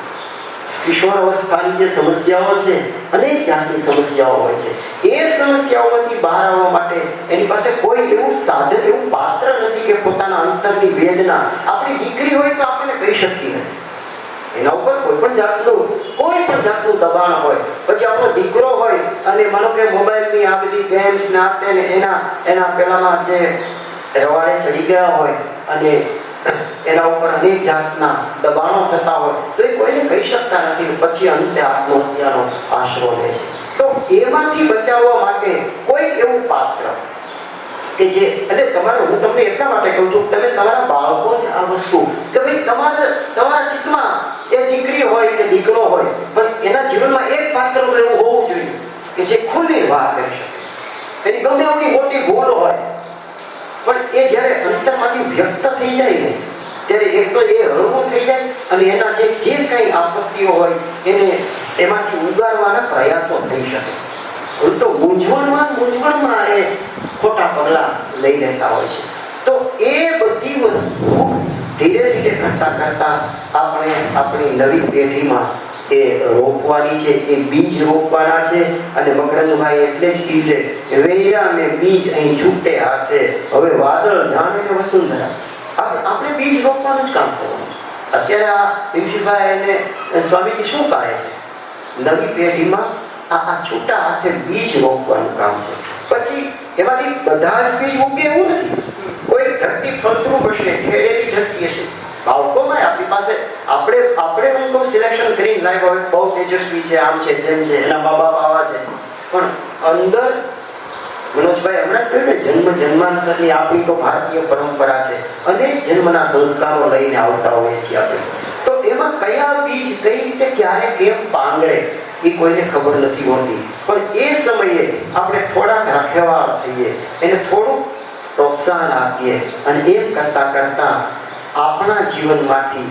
Speaker 2: કિશોર અવસ્થાની જે સમસ્યાઓ છે અનેક જાતની સમસ્યાઓ હોય છે. એ સમસ્યાઓમાંથી બહાર આવવા માટે એની પાસે કોઈ એવું સાધન, એવું પાત્ર નથી કે પોતાના અંતરની વેદના. આપણી દીકરી હોય તો આપણને કહી શકતી નથી, પણ જાતનું દબાણ હોય, પછી આપણો દીકરો હોય અને માનો કે મોબાઈલની આ બધી ગેમ્સ ને આ તે ને એના પેલામાં જે રવાડે ચડી ગયા હોય અને એના ઉપર અનેક જાતના દબાણો થતા હોય તો એ કોઈને કહી શકતા નથી, પછી અંતે આત્મહત્યાનો આશરો લે છે. તો એમાંથી બચાવવા માટે કોઈક એવું પાત્ર કે જે એટલે હું તમને એટલા માટે કહું છું, તમે તમારા બાળકોને આ વસ્તુ કે ભાઈ તમારા ચિત્તમાં એ દીકરી હોય કે દીકરો હોય પણ એના જીવનમાં એક પાત્ર તો એવું હોવું જોઈએ કે જે ખુલ્લી વાત કરી શકે. એની ગમે એવી મોટી ભૂલ હોય પણ એ જ્યારે અંતરમાંથી વ્યક્ત થઈ જાય ને ત્યારે એક તો એ હળવું થઈ જાય અને એના જે કંઈ આપત્તિઓ હોય એને એમાંથી ઉગારવાના પ્રયાસો થઈ શકે. તો મૂંઝવણમાં એ ખોટા પગલાં લઈ લેતા હોય છે. તો એ બધી વસ્તુ ધીરે ધીરે કરતા આપણે આપણી નવી પેઢીમાં એ રોપવાની છે, એ બીજ રોપવાના છે. અને મકરંદભાઈ એટલે જ કીધે વેરા મેં બીજ અહીં છૂટે હાથે, હવે વાદળ જાણે ને વસુંધરા. આપણે બીજ રોપવાનું જ કામ કરવાનું. અત્યારે આ ભીમશીભાઈ અને સ્વામીજી શું કરે છે? નવી પેઢીમાં આ છૂટા હાથે બીજ રોપવાનું કામ છે. પછી એમાંથી બધા જ બીજ ઉગે એવું નથી. કોઈ ધરતી ફળદ્રુપ હશે, ખેડેલી ધરતી હશે. બાળકોમાં આપણી પાસે આપણે સિલેક્શન કરીને લાવ્યા હોય, બહુ તેજસ્વી છે, આમ છે તેમ છે, એના મા બાપ આવા છે, પણ અંદર મનોજભાઈ હમણાં જ કહ્યું ને જન્માંતરની આપણી તો ભારતીય પરંપરા છે, અનેક જન્મના સંસ્કારો લઈને આવતા હોઈએ છીએ આપણે. તો એમાં કયા બીજ કઈ રીતે ક્યારે કેમ પાંગરે એ કોઈને ખબર નથી હોતી. પણ એ સમયે આપણે થોડાક રાખેવાળ થઈએ, એને થોડુંક પ્રોત્સાહન આપીએ અને એમ કરતા આપણા જીવનમાંથી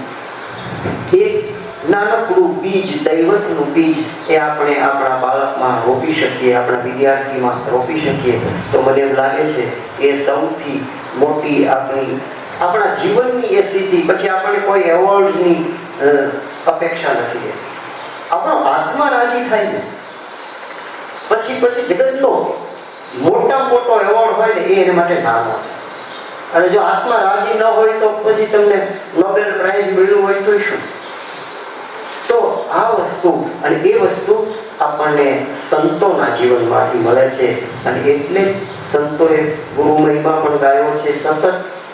Speaker 2: એક નાનકડું બીજ, દૈવતનું બીજ એ આપણે આપણા બાળકમાં રોપી શકીએ, આપણા વિદ્યાર્થીમાં રોપી શકીએ. તો મને એમ લાગે છે એ સૌથી મોટી આપણા જીવનની એ સિદ્ધિ. પછી આપણે કોઈ એવોર્ડની અપેક્ષા નથી. આપણો આત્મા રાજી થાય ને પછી જગતનો મોટો એવોર્ડ હોય ને એ એના માટે નાનો છે. અને જો આત્મા રાજી ન હોય તો પછી તમને નોબેલ પ્રાઇઝ મળ્યું હોય તો શું? તો આ વસ્તુ અને એ વસ્તુ આપણને સંતોના જીવનમાંથી મળે છે. અને એટલે સંતોએ ગુરુમહિમા પણ ગાયો છે સતત.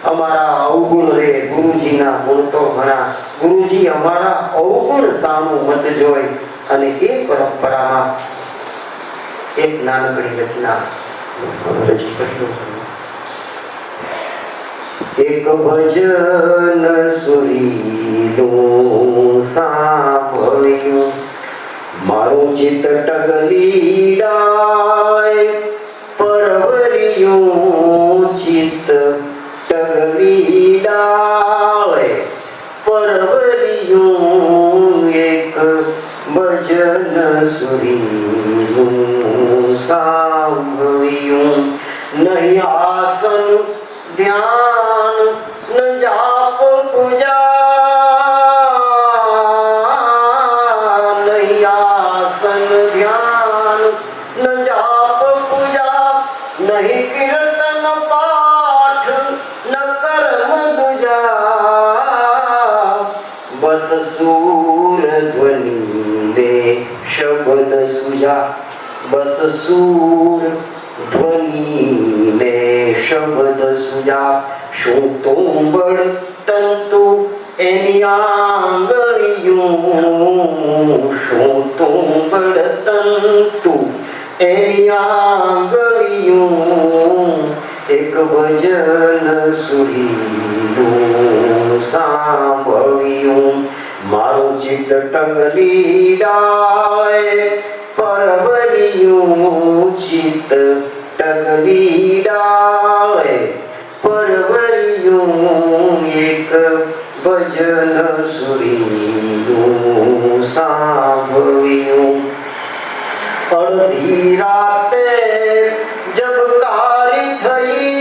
Speaker 2: અમારા અવગુણ રે ગુરુજીના ગુણ તો ઘણા, ગુરુજી અમારા અવગુણ સામું મત જોઈ. અને એ પરંપરામાં એક નાનકડી રચના રજૂ કર્યું. એક ભજન સુરીલું સાંભળ્યું, મારું ચિત્ત ટગલી ડાય પરવર્યું, ચિત્ત ટગલી ડાળે પરવર્યું. એક ભજન સુરીલું સાંભળ્યું, નહીં આસન ધ્યાન ન જાપ પૂજા, નહીં આસન ધ્યાન ન જાપ પૂજા, નહીં કીર્તન પાઠ ન કર્મ દુજા. બસ સૂર ધ્વનિ દે શબ્દ સુજા, બસ સૂર ધ્વનિ ને શબ્દ સુજા. શું તુંબડ તંતુ એની આંગળીયું, શું તુંબડ તંતુ એની આંગળીયું. એક ભજન સુરીલું સાંભળ્યું, મારું ચિત્ત ટગલી ડાળે પરવર્યું, ચિત્ત ટગલી ડાળે પરવર્યું. એક ભજન સુરીલું સાંભળ્યું. અડધી રાતે જબકારી થઈ,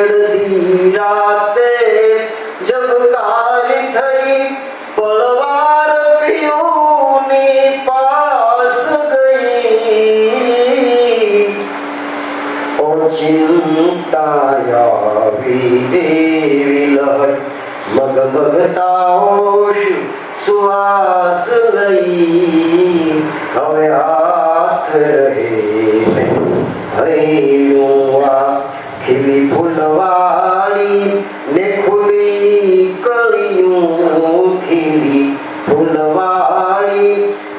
Speaker 2: અડધી રાતે જબકારી થઈ, પળવાર પીયુની પાસ ગઈ. ઓચિંતા આવી દેવી લહર મગમગતા હોશ સુવાસ લઈ હવે હાથ રહે હૈયું આ ખીલી ફૂલવાળી ને ખુલી કળિયું ખીલી ફૂલવાળી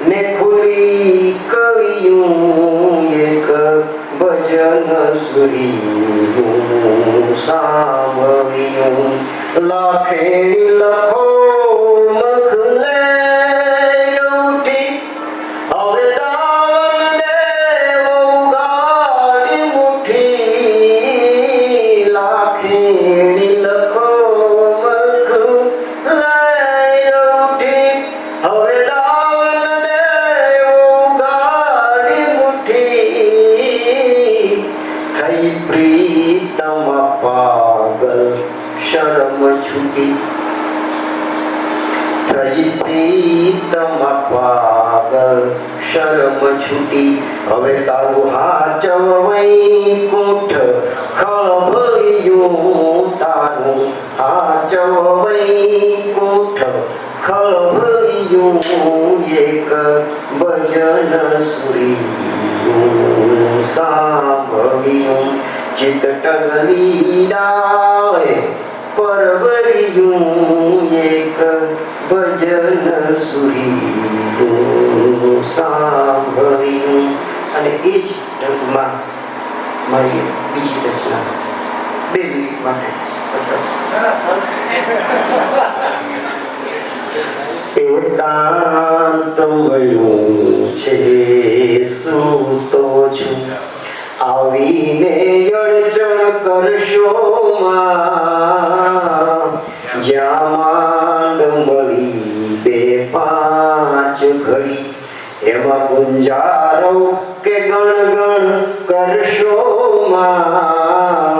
Speaker 2: ને ખુલી કળિયું એક ભજન સુરીયું સાંભળ્યું લાખેણી લખો મખ લે ઉઠી હવે દાવન દેવ ઉગાડી મુઠી લાખેણી લખો મખ લે ઉઠી હવે દાવન દેવ ઉગાડી મુઠી થઈ પ્રીતમ પાગલ શરમ છૂટી થઈ પ્રીતમ પાગલ શરમ છૂટી હવે તારું હાચવ વૈકુંઠ ખળભળ્યું તારું હાચવ વૈકુંઠ ખળભળ્યું એક ભજન સુરીયું સાંભળ્યું ચિત્ત ટગલી ડાળે પરવર્યું એક ભજન સુરીયું સાંભળ્યું. અને એ જ ટૂંકમાં મારી બીજી રચના 2 મિનિટ માટે એકાંત મળ્યું છે સૂતો છું આવીને અડચણ કરશો માં જ્યાં માંડ મળી 2-5 ઘડી એમાં ગુંજારો કે ગણ કરશો માં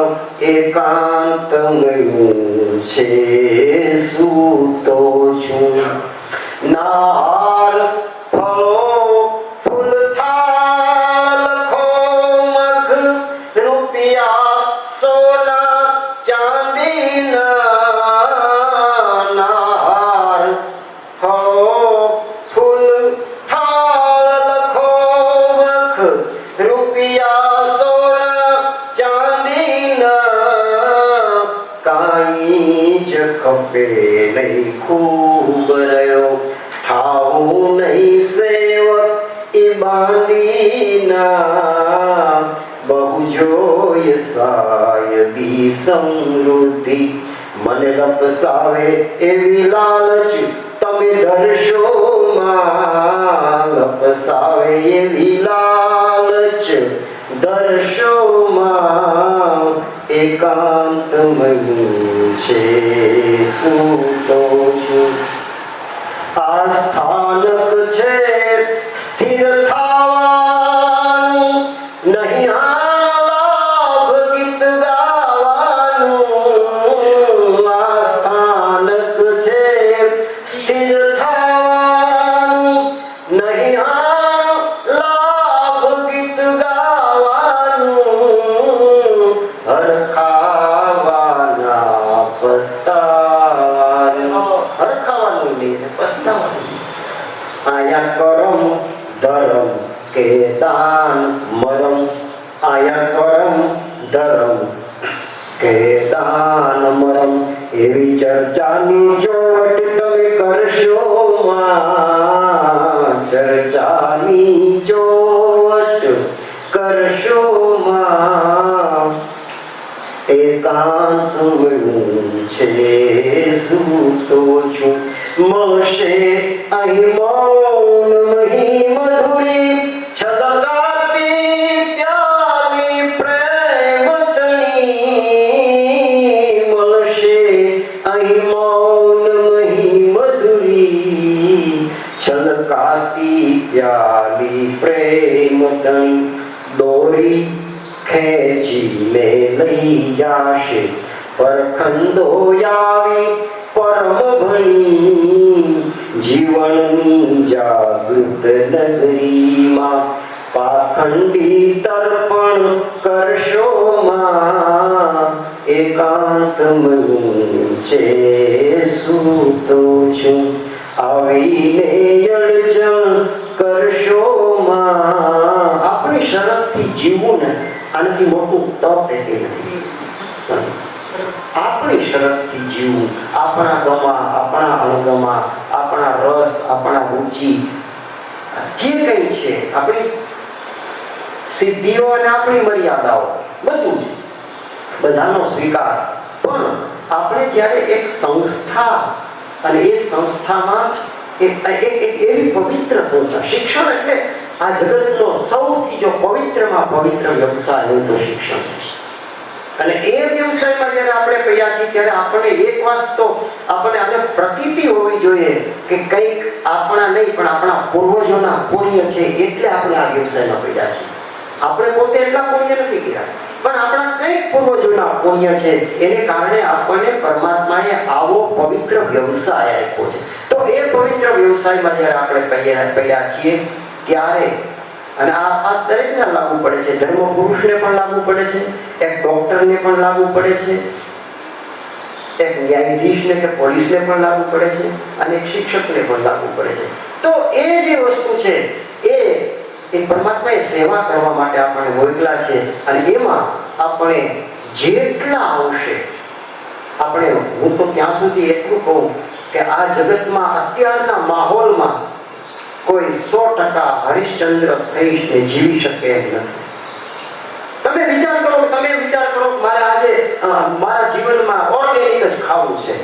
Speaker 2: એકાંત મળ્યું છે સૂતો છું નાર ફળો ફૂલ થાળ લખો મગ રૂપિયા સોના ચાંદીના નાર ફળો ફૂલ થાળ લખો મગ રૂપિયા સોના ચાંદીના કાંઈ જ ખપે નહીં ખૂબ રહ્યો થાવું નહીં સેવક એ બાંધીના બહુ જોય સાયબી સમૃદ્ધિ મને લપસાવે એવી લાલચ તમે ધરશો માં લપસાવે એવી લાલચ ધરશો માં એકાંત મળ્યું છે સૂતો છું આ સ્થાનક છે સ્થિર થાવાનું નહીં લાભ ગીત ગાવાનું આ સ્થાનક છે સ્થિર થાવાનું નહીં લાભ ગીત ગાવાનું હરખાવાના પસ્તાવાનું હરખાવાનું નહીં પસ્તાવાનું આયા કરમ ધરમ કે દાન મરમ આયા કરમ ધરમ કે દાન મરમ એવી ચર્ચાની ચોટ તમે કરશો માં ચર્ચાની ચોટ કરશો માં એકાંત મળ્યું છે સૂતો છું મળશે અહીં મૌન મહી મધુરી છલકાતી પ્યાલી પ્રેમ તણી મળશે અહીં મૌન મહી મધુરી છલકાતી પ્યાલી પ્રેમ તણી દોરી ખેંચીને લઈ જાશે પરખંદો આવી પરમ ભણી જીવનની જાગૃત નગરીમાં પાખંડી તર્પણ કરશો માં એકાંત આગમન છે સૂતો છું, આવીને અડચણ કરશો માં. આપણી શરતથી જીવવું ને આનાથી મોટું તપ એ નથી. આપણી શરતથી જીવવું, આપણા ગમા, આપણા અણગમા, આપણા રસ, આપણા રુચિ, જે કંઈ છે, આપણી સિદ્ધિઓ અને આપણી મર્યાદાઓ, બધું જ બધાનો સ્વીકાર. પણ આપણે જ્યારે એક સંસ્થા અને એ સંસ્થામાં એવી પવિત્ર સંસ્થા, શિક્ષણ એટલે આ જગતનો સૌથી જો પવિત્રમાં પવિત્ર વ્યવસાય હોય તો શિક્ષણ છે. અને એ વ્યવસાયમાં જ્યારે આપણે પડ્યા છીએ ત્યારે આપણે એક વાસ્તો આપણે આને પ્રતીતિ હોવી જોઈએ કે કંઈક આપણા નહીં પણ આપણા પૂર્વજોના પુણ્ય છે એટલે આપણે આ વ્યવસાયમાં પડ્યા છીએ. આપણે પોતે એટલા પુણ્ય નથી કર્યા, પણ આપણા કંઈક પૂર્વજોના પુણ્ય છે, એને કારણે આપણને પરમાત્માએ આવો પવિત્ર વ્યવસાય આપ્યો છે. તો એ પવિત્ર વ્યવસાયમાં જ્યારે આપણે પડ્યા છીએ ત્યારે, અને આ દરેકને લાગુ પડે છે, ધર્મ પુરુષને પણ લાગુ પડે છે, એક ડોક્ટરને પણ લાગુ પડે છે, એક ન્યાયાધીશને કે પોલીસને પણ લાગુ પડે છે, અને એક શિક્ષકને પણ લાગુ પડે છે. તો એ જે વસ્તુ છે એ પરમાત્માએ સેવા કરવા માટે આપણને મોકલા છે. અને એમાં આપણે જેટલા અંશે આપણે, હું તો ત્યાં સુધી એટલું કહું કે આ જગતમાં અત્યારના માહોલમાં કોઈ 100% હરિશ્ચંદ્ર થઈને જીવી શકે એમ નથી. તમે વિચાર કરો મારે આજે મારા જીવનમાં ઓર્ગેનિક જ ખાવું છે,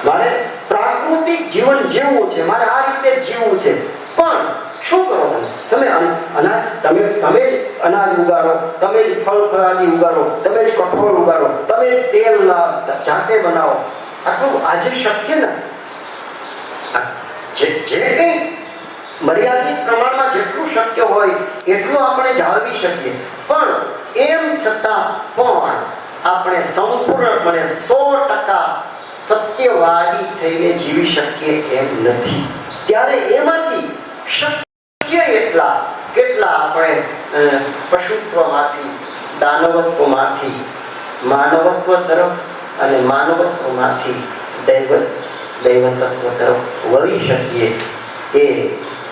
Speaker 2: મારે પ્રાકૃતિક જીવન જીવવું છે, મારે આ રીતે જીવવું છે. પણ શું કરો તમે અનાજ, તમે અનાજ ઉગાડો, તમે જ ફળ ફળાદી ઉગાડો, તમે જ કઠોળ ઉગાડો, તમે તેલ જાતે બનાવો. આટલું આજે શક્ય નથી. જે કંઈ મર્યાદિત પ્રમાણમાં જેટલું શક્ય હોય એટલું આપણે જાળવી શકીએ. પણ એમ છતાં પણ આપણે સંપૂર્ણપણે 100% સત્યવાદી થઈને જીવી શકીએ એમ નથી. ત્યારે એમાંથી શક્ય એટલા કેટલા આપણે પશુત્વમાંથી, દાનવત્વમાંથી માનવત્વ તરફ અને માનવત્વમાંથી દૈવત્વ તરફ વળી શકીએ. એ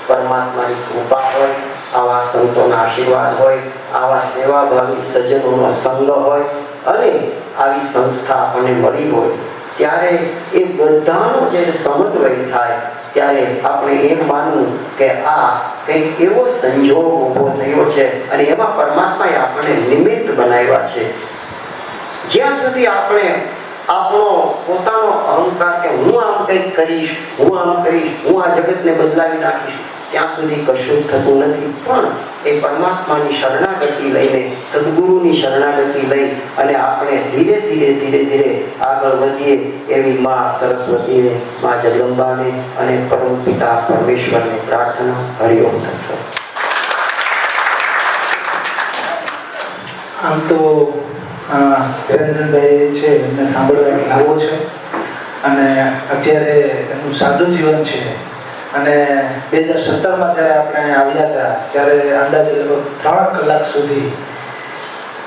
Speaker 2: પરમાત્માની કૃપા હોય, આવા સંતોના આશીર્વાદ હોય, આવા સેવાભાવી સજ્જનોનો સંગ હોય અને આવી સંસ્થા આપણને મળી હોય, ત્યારે એ બધાનો જે સમન્વય થાય ત્યારે આપણે એમ માનવું કે આ કંઈક એવો સંજોગ ઊભો થયો છે અને એમાં પરમાત્માએ આપણને નિમિત્ત બનાવ્યા છે. જ્યાં સુધી આપણે આપણો પોતાનો અહંકાર કે હું આમ કંઈક કરીશ, હું આમ કરીશ, હું આ જગતને બદલાવી નાખીશ, ત્યાં સુધી કશું થતું નથી. પણ એ પરમાત્માની શરણાગતિ લઈને, સદગુરુની શરણાગતિ લઈ અને આપણે ધીરે ધીરે આગળ વધીએ એવી મા સરસ્વતીને, મા જગદંબાને અને પરમ પિતા પરમેશ્વરને પ્રાર્થના. હરિઓમ તત્સત.
Speaker 4: આમ તો નિરંજનભાઈ છે એમને સાંભળવા એક લાવો છે અને અત્યારે એમનું સાદું જીવન છે. અને 2017માં જ્યારે આપણે આવ્યા હતા ત્યારે અંદાજે લગભગ 3 કલાક સુધી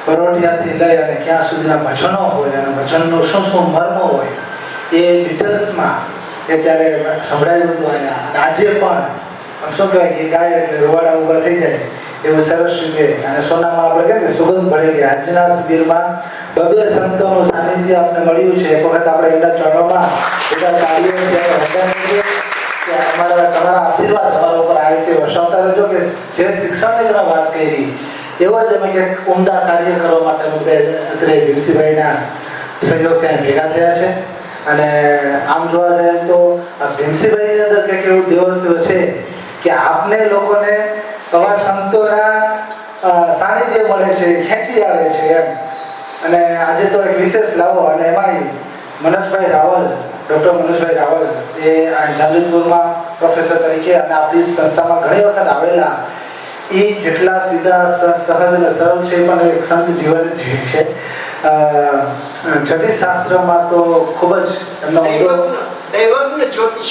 Speaker 4: પરોઢિયાથી લઈ અને ક્યાં સુધીના ભજનો હોય અને ભજનનું શું મર્મ હોય એ ડિટેલ્સમાં એ ત્યારે સંભળાયું હતું અહીંયા. અને આજે પણ શું કહેવાય કે ગાય એટલે રૂવાડા ઉભા થઈ જાય એવું સરસ રીતે. અને સોનામાં આપણે કહીએ કે સુગંધ ભળી ગયા. આજના શિબિરમાં 2 સંતોનું સાનિધ્ય આપણે મળ્યું છે. એક વખત આપણે એમના ચરણોમાં બધા તાળીઓ કે તમારા આશીર્વાદ અમારા ઉપર આ રીતે વસાવતા રહેજો કે જે શિક્ષણની તમે વાત કરી એવો જ અમે કંઈક ઉમદા કાર્ય કરવા માટે અત્યારે ભીમસિંહભાઈના સહયોગ ત્યાં ભેગા થયા છે. અને આમ જોવા જાય તો ભીમસિંહભાઈની અંદર કંઈક એવું દેવત્વ છે કે આપને લોકોને આવા સંતોના સાનિધ્ય મળે છે, ખેંચી આવે છે એમ. અને આજે તો એક વિશેષ લાવો અને એમાંય મનોજભાઈ રાવલ, ડૉક્ટર મનોજભાઈ રાવલ એ જામજોધપુરમાં પ્રોફેસર તરીકે અને આપણી સંસ્થામાં ઘણી વખત આવેલા. એ જેટલા સીધા સહજ અને સરળ છે પણ એક સંત જીવન જીવે છે. જ્યોતિષ શાસ્ત્રમાં તો ખૂબ જ એમનો
Speaker 2: દૈવજ્ઞ જ્યોતિષ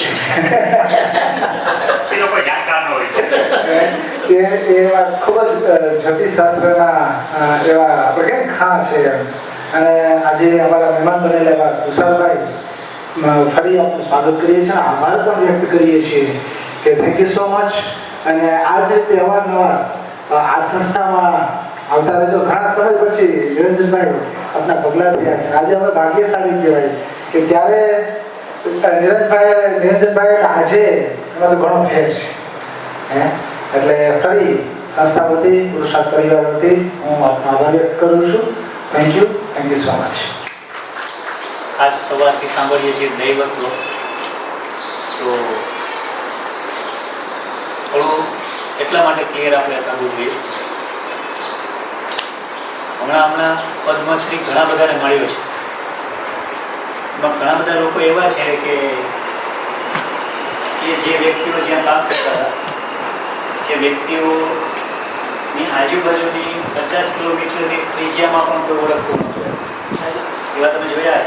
Speaker 3: એ લોકો જાણકાર ન હોય
Speaker 4: એ ખૂબ જ જ્યોતિષ શાસ્ત્રના એવા આપણે કેમ ખાં છે એમ. અને આજે અમારા મહેમાન બનેલા એવા તુષારભાઈ ફરી આપનું સ્વાગત કરીએ છીએ, આભાર પણ વ્યક્ત કરીએ છીએ કે થેન્ક યુ સો મચ. અને આ જે તહેવારનવાર આ સંસ્થામાં આવતા રહેજો. ઘણા સમય પછી નિરંજનભાઈ આપના પગલાં થયા છે. આજે અમે ભાગ્યશાળી કહેવાય કે ત્યારે નિરંજનભાઈ આજે એમાં તો ઘણો ફેર છે હે. એટલે ફરી સંસ્થા વતી પુરુષાર્થ પરિવાર વતી હું આપનો આભાર વ્યક્ત કરું છું. Thank you so much.
Speaker 1: ખાસ સવારથી સાંભળીએ છીએ દૈવત્વ, તો થોડું એટલા માટે ક્લિયર આપણે કરવું જોઈએ. હમણાં પદ્મશ્રી ઘણા બધાને મળ્યો છે. એમાં ઘણા બધા લોકો એવા છે કે જે વ્યક્તિઓ જ્યાં કામ કરતા હતા, જે વ્યક્તિઓની આજુબાજુની 50 કિલોમીટરની ત્રિજ્યામાં પણ કોઈ ઓળખતું નહોતું. એવા તમે જોયા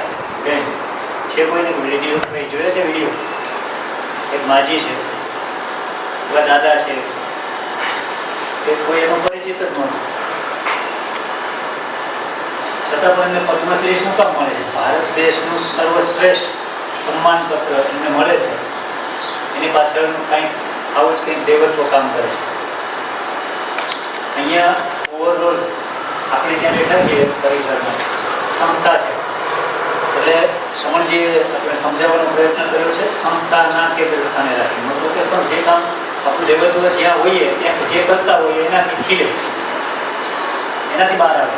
Speaker 1: છે કોઈને વિડીયો જોયા છે? વિડીયો એક માજી છે, એવા દાદા છે, કે કોઈ એનો પરિચિત જ નહોતું. છતાં પણ એમને પદ્મશ્રી શું કામ મળે છે? ભારત દેશનું સર્વશ્રેષ્ઠ સન્માનપત્ર એમને મળે છે. એની પાછળનું કંઈક આવું જ કંઈક દૈવત્વ કામ કરે છે. અહીંયા ઓવરઓલ આપણે જ્યાં બેઠા છીએ પરિસરમાં સંસ્થા છે, એટલે શ્રવણજીએ આપણે સમજાવવાનો પ્રયત્ન કર્યો છે સંસ્થાના કેન્દ્ર સ્થાને રાખી. મતલબ કે જે કામ આપણું દૈવત્વ જ્યાં હોઈએ ત્યાં જે કરતા હોઈએ એનાથી ખીલે, એનાથી બહાર આવે.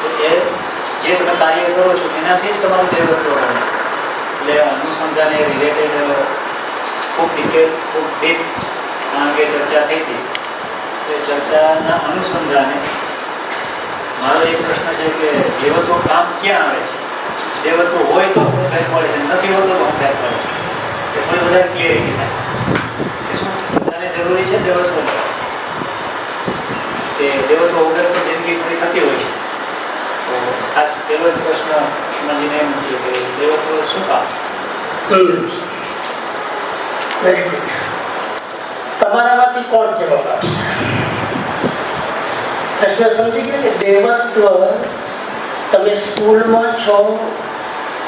Speaker 1: તો એ જે તમે કાર્ય કરો છો એનાથી જ તમારું દૈવત્વ બને છે. એટલે અનુસંધાને રિલેટેડ ખૂબ ડિટેલ, ખૂબ ડીપ આ અંગે ચર્ચા થઈ હતી. એ ચર્ચાના અનુસંધાને મારો એક પ્રશ્ન છે કે દૈવત્વ કામ ક્યાં આવે છે? દૈવત્વ હોય તો શું ફેર પડે છે, નથી હોતો તો શું ફેર પડે છે? એ થોડી વધારે ક્લિયરિટી થાય કે શું બધાને જરૂરી છે દૈવત્વ? કે દૈવત્વ વગર પણ જિંદગી પૂરી થતી હોય છે. તો ખાસ પહેલો જ પ્રશ્ન સમજીને એમ મૂક્યો કે દૈવત્વ શું કામ?
Speaker 5: Very good. તમારામાંથી કોણ જવાબ આપશે? પ્રશ્ન સમજી ગયા કે દૈવત્વ તમે સ્કૂલમાં છો,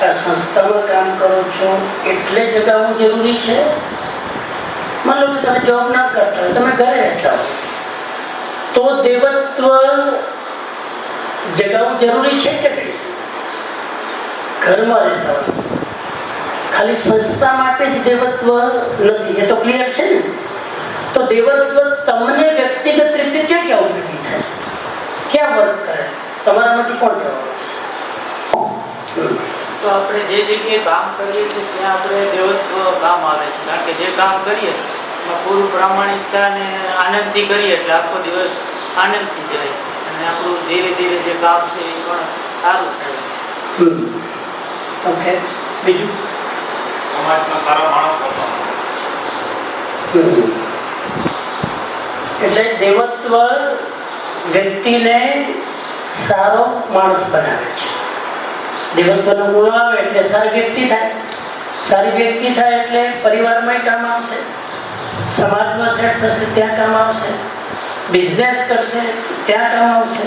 Speaker 5: આ સંસ્થામાં કામ કરો છો એટલે જગાવવું જરૂરી છે? માનો કે તમે જોબ ના કરતા હોય, તમે ઘરે રહેતા હો, તો દૈવત્વ જગાવવું જરૂરી છે કે નહીં? ઘરમાં રહેતા હોય, ખાલી સંસ્થા માટે જ દૈવત્વ નથી, એ તો ક્લિયર છે ને? તો દૈવત્વ તમને વ્યક્તિગત રીતે ક્યાં ક્યાં ઉપયોગી થાય, ક્યાં વર્ક કરે? તમારામાંથી કોણ જવાબ આપશે?
Speaker 6: તો આપણે જે જગ્યાએ કામ કરીએ છીએ ત્યાં આપણે દૈવત્વ કામ આવે છે. કારણ કે જે કામ કરીએ એમાં પૂરું પ્રામાણિકતા અને આનંદથી કરીએ એટલે આખો દિવસ આનંદથી જાય અને આપણું ધીરે ધીરે જે કામ છે એ પણ સારું થાય છે.
Speaker 5: ઓકે, બીજું?
Speaker 7: સમાજમાં સારા માણસ બનવાનો.
Speaker 5: એટલે દૈવત્વ વ્યક્તિને સારો માણસ બનાવે છે. દૈવત્વનો ગુણ આવે એટલે સારી વ્યક્તિ થાય. સારી વ્યક્તિ થાય એટલે પરિવારમાં કામ આવશે, સમાજમાં સેટ થશે ત્યાં કામ આવશે, બિઝનેસ કરશે ત્યાં કામ આવશે.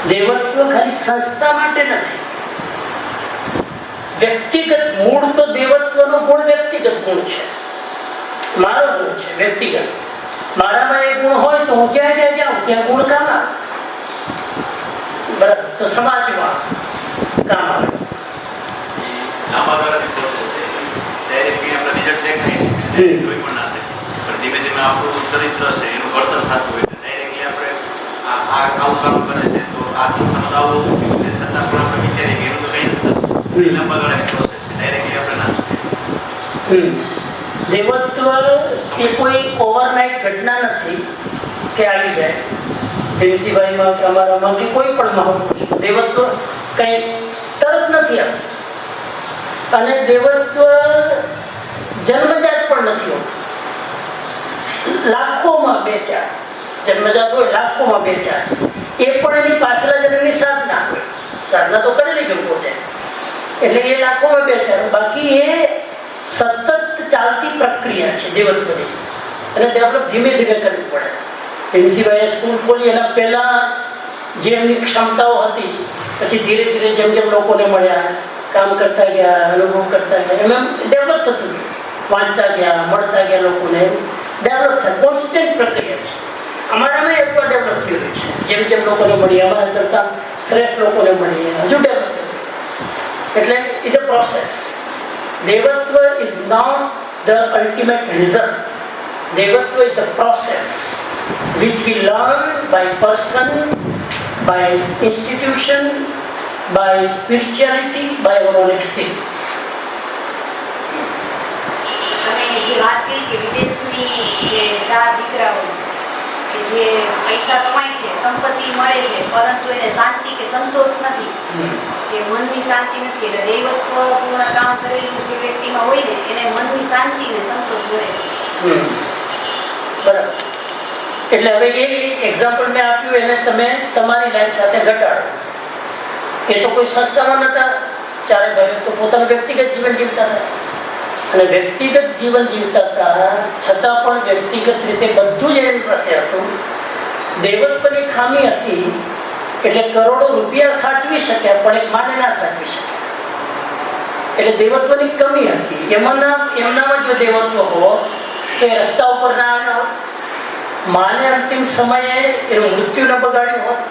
Speaker 5: દૈવત્વ ખાલી સંસ્થા માટે નથી, વ્યક્તિગત મૂળ તો દૈવત્વનો ગુણ વ્યક્તિગત ગુણ છે, મારો ગુણ છે વ્યક્તિગત. મારામાં એ ગુણ હોય તો હું જ્યાં જ્યાં જાઉં ત્યાં ગુણ કામ આવે. બરાબર, તો સમાજમાં કામ આવે.
Speaker 7: લાંબા ગાળાની પ્રોસેસ છે. ડાયરેક્ટલી આપણે રિઝલ્ટ દેખાય નહીં, જોઈ પણ ના શકે. પણ ધીમે ધીમે આપણું ચરિત્ર છે એનું વર્તન થતું હોય એટલે ડાયરેક્ટલી આપણે આવું કામ કરે છે તો આ સંસ્થામાં તો આવું થયું છે છતાં પણ આપણે વિચારીએ કે એનું તો કંઈ નથી થતું. લાંબા ગાળાની પ્રોસેસ છે, ડાયરેક્ટલી આપણે ના
Speaker 5: દૈવત્વ એ કોઈ ઓવરનાઇટ ઘટના નથી કે આવી જાય. પ્રિન્સિપાલમાં કે અમારામાં કે કોઈ પણ મહાપુરુષ દૈવત્વ કંઈ તરત નથી આવતું. અને દૈવત્વ જન્મજાત પણ નથી હોતું. લાખોમાં બે ચાર જન્મજાત હોય, લાખોમાં બે ચાર. એ પણ એની પાછલા જન્મની સાધના હોય. સાધના તો કરેલી ગયું પોતે, એટલે એ લાખોમાં બે ચાર. બાકી એ સતત ચાલતી પ્રક્રિયા છે દૈવત્વની, અને ડેવલપ ધીમે ધીમે કરવી પડે. પ્રિન્સિપાલે સ્કૂલ ખોલી એના પહેલાં જે એમની ક્ષમતાઓ હતી પછી ધીરે ધીરે જેમ જેમ લોકોને મળ્યા, કામ કરતા ગયા, અનુભવ કરતા ગયા, એમ ડેવલપ થતું ગયું. વાંચતા ગયા, મળતા ગયા લોકોને, ડેવલપ થાય. કોન્સ્ટન્ટ પ્રક્રિયા છે. અમારામાં એટલું ડેવલપ થયું છે. જેમ જેમ લોકોને મળીએ, અમારા કરતાં શ્રેષ્ઠ લોકોને મળીએ, હજુ ડેવલપ થતું. એટલે ઇટ અ પ્રોસેસ. દેવત્વ is not the ultimate result. દેવત્વ is the process which we learn by person, by institution, by spirituality, by our own experience.
Speaker 8: અને જે વાત કરી કે વિદેશની જે 4 દીકરાઓ કે જે પૈસા કમાય છે, સંપત્તિ મળે છે, પરંતુ એને શાંતિ કે સંતોષ નથી, કે મનની શાંતિ નથી. એટલે દૈવત્વ પૂર્ણ કામ કરેલું જે વ્યક્તિમાં હોય ને એને મનની શાંતિ ને સંતોષ મળે છે.
Speaker 5: બરાબર. એટલે હવે એ એક્ઝામ્પલ મેં આપ્યું એને તમે તમારી લાઈફ સાથે ઘટાડો. એ તો કોઈ સંસ્થામાં નહોતા, ચારે ભાઈઓ તો પોતાનું વ્યક્તિગત જીવન જીવતા હતા. અને વ્યક્તિગત જીવન જીવતા હતા છતાં પણ વ્યક્તિગત રીતે બધું જ એની પાસે હતું. દેવત્વની ખામી હતી એટલે કરોડો રૂપિયા સાચવી શક્યા પણ એક માને ના સાચવી શક્યા. એટલે દેવત્વની કમી હતી. એમનામાં જો દેવત્વ હોત તો એ રસ્તા ઉપર ના આવ્યા હોત, માને અંતિમ સમયે એનું મૃત્યુ ન બગાડ્યું હોત,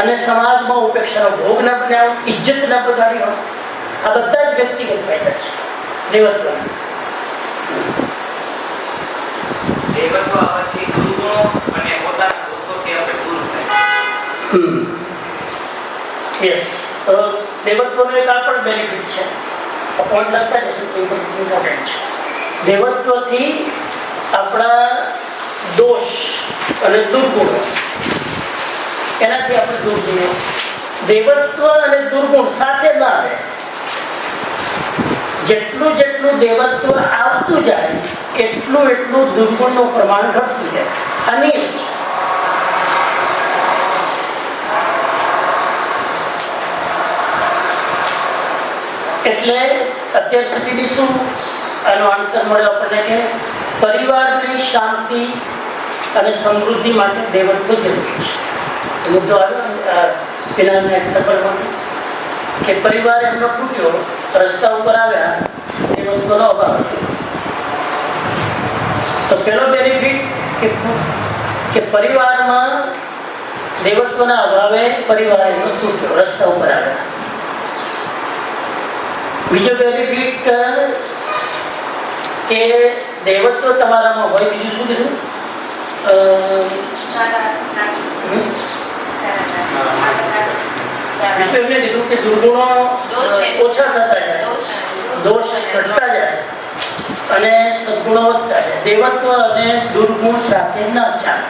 Speaker 5: અને સમાજમાં ઉપેક્ષાનો ભોગ ન બન્યા હોત, ઇજ્જત ન બગાડી હોત. આ બધા જ વ્યક્તિગત ફાયદા છે દેવત્વના.
Speaker 7: દેવત્વ આવવાથી દુર્ગુણો અને પોતાના દોષોથી આપણે દૂર થાય.
Speaker 5: યસ. તો દેવત્વનો એક આ પણ બેનિફિટ છે. પોઈન્ટ લગતા જ ઇમ્પોર્ટન્ટ છે. દેવત્વથી આપણા દોષ અને દુર્ગુણો એનાથી આપણે દૂર જઈએ. દેવત્વ અને દુર્ગુણ સાથે ના રહે. જેટલું જેટલું દેવત્વ આવતું જાય એટલું એટલું દુર્ગુણનું પ્રમાણ ઘટતું જાય. આ નિયમ છે. એટલે અત્યાર સુધીની શું આનો આન્સર મળ્યો આપણને કે પરિવારની શાંતિ અને સમૃદ્ધિ માટે દેવત્વ જરૂરી છે. મુદ્દો આવ્યો પેલાના એક્ઝામ્પલમાં કે પરિવાર એમનો તૂટ્યો, રસ્તા ઉપર આવ્યા, દેવત્વનો અભાવ હતો. તો પેલો બેનિફિટ કે પરિવારમાં દેવત્વના અભાવે પરિવાર એમનો તૂટ્યો, રસ્તા ઉપર આવ્યા. બીજો બેનિફિટ કે દેવત્વ તમારામાં હોય. બીજું શું કીધું? બીજું એમને કીધું કે દુર્ગુણો ઓછા થતા જાય, દોષ ઘટતા જાય અને સદગુણો વધતા જાય. દેવત્વ અને દુર્ગુણ સાથે ન ચાલે.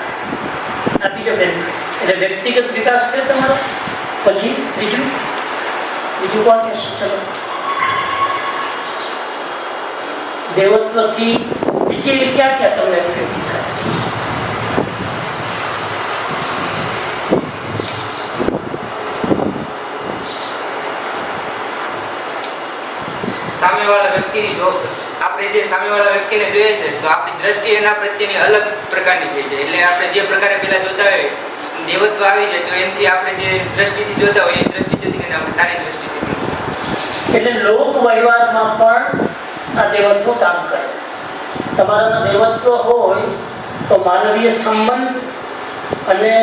Speaker 5: આ બીજો બેનિફિટ. એટલે વ્યક્તિગત વિકાસ છે તમારો. પછી બીજું કોણ કહેશે? ચલો. દેવત્વથી બીજી ક્યાં ક્યાં તમને ઉપયોગી થાય?
Speaker 6: સામેવાળા વ્યક્તિની જો આપણે જે સામેવાળા વ્યક્તિને જોઈએ છે તો આપણી દ્રષ્ટિ એના પ્રત્યેની અલગ પ્રકારની થઈ જાય. એટલે આપણે જે પ્રકારે પહેલા જોતા હોય દેવત્વ આવી જાય તો એનાથી આપણે જે દ્રષ્ટિથી જોતા હોય એ દ્રષ્ટિ જતી રહીને આપણે સારી દ્રષ્ટિથી.
Speaker 5: એટલે લોક વ્યવહારમાં પણ આ દેવત્વ કામ કરે. તમારામાં દેવત્વ હોય તો માનવીય સંબંધ અને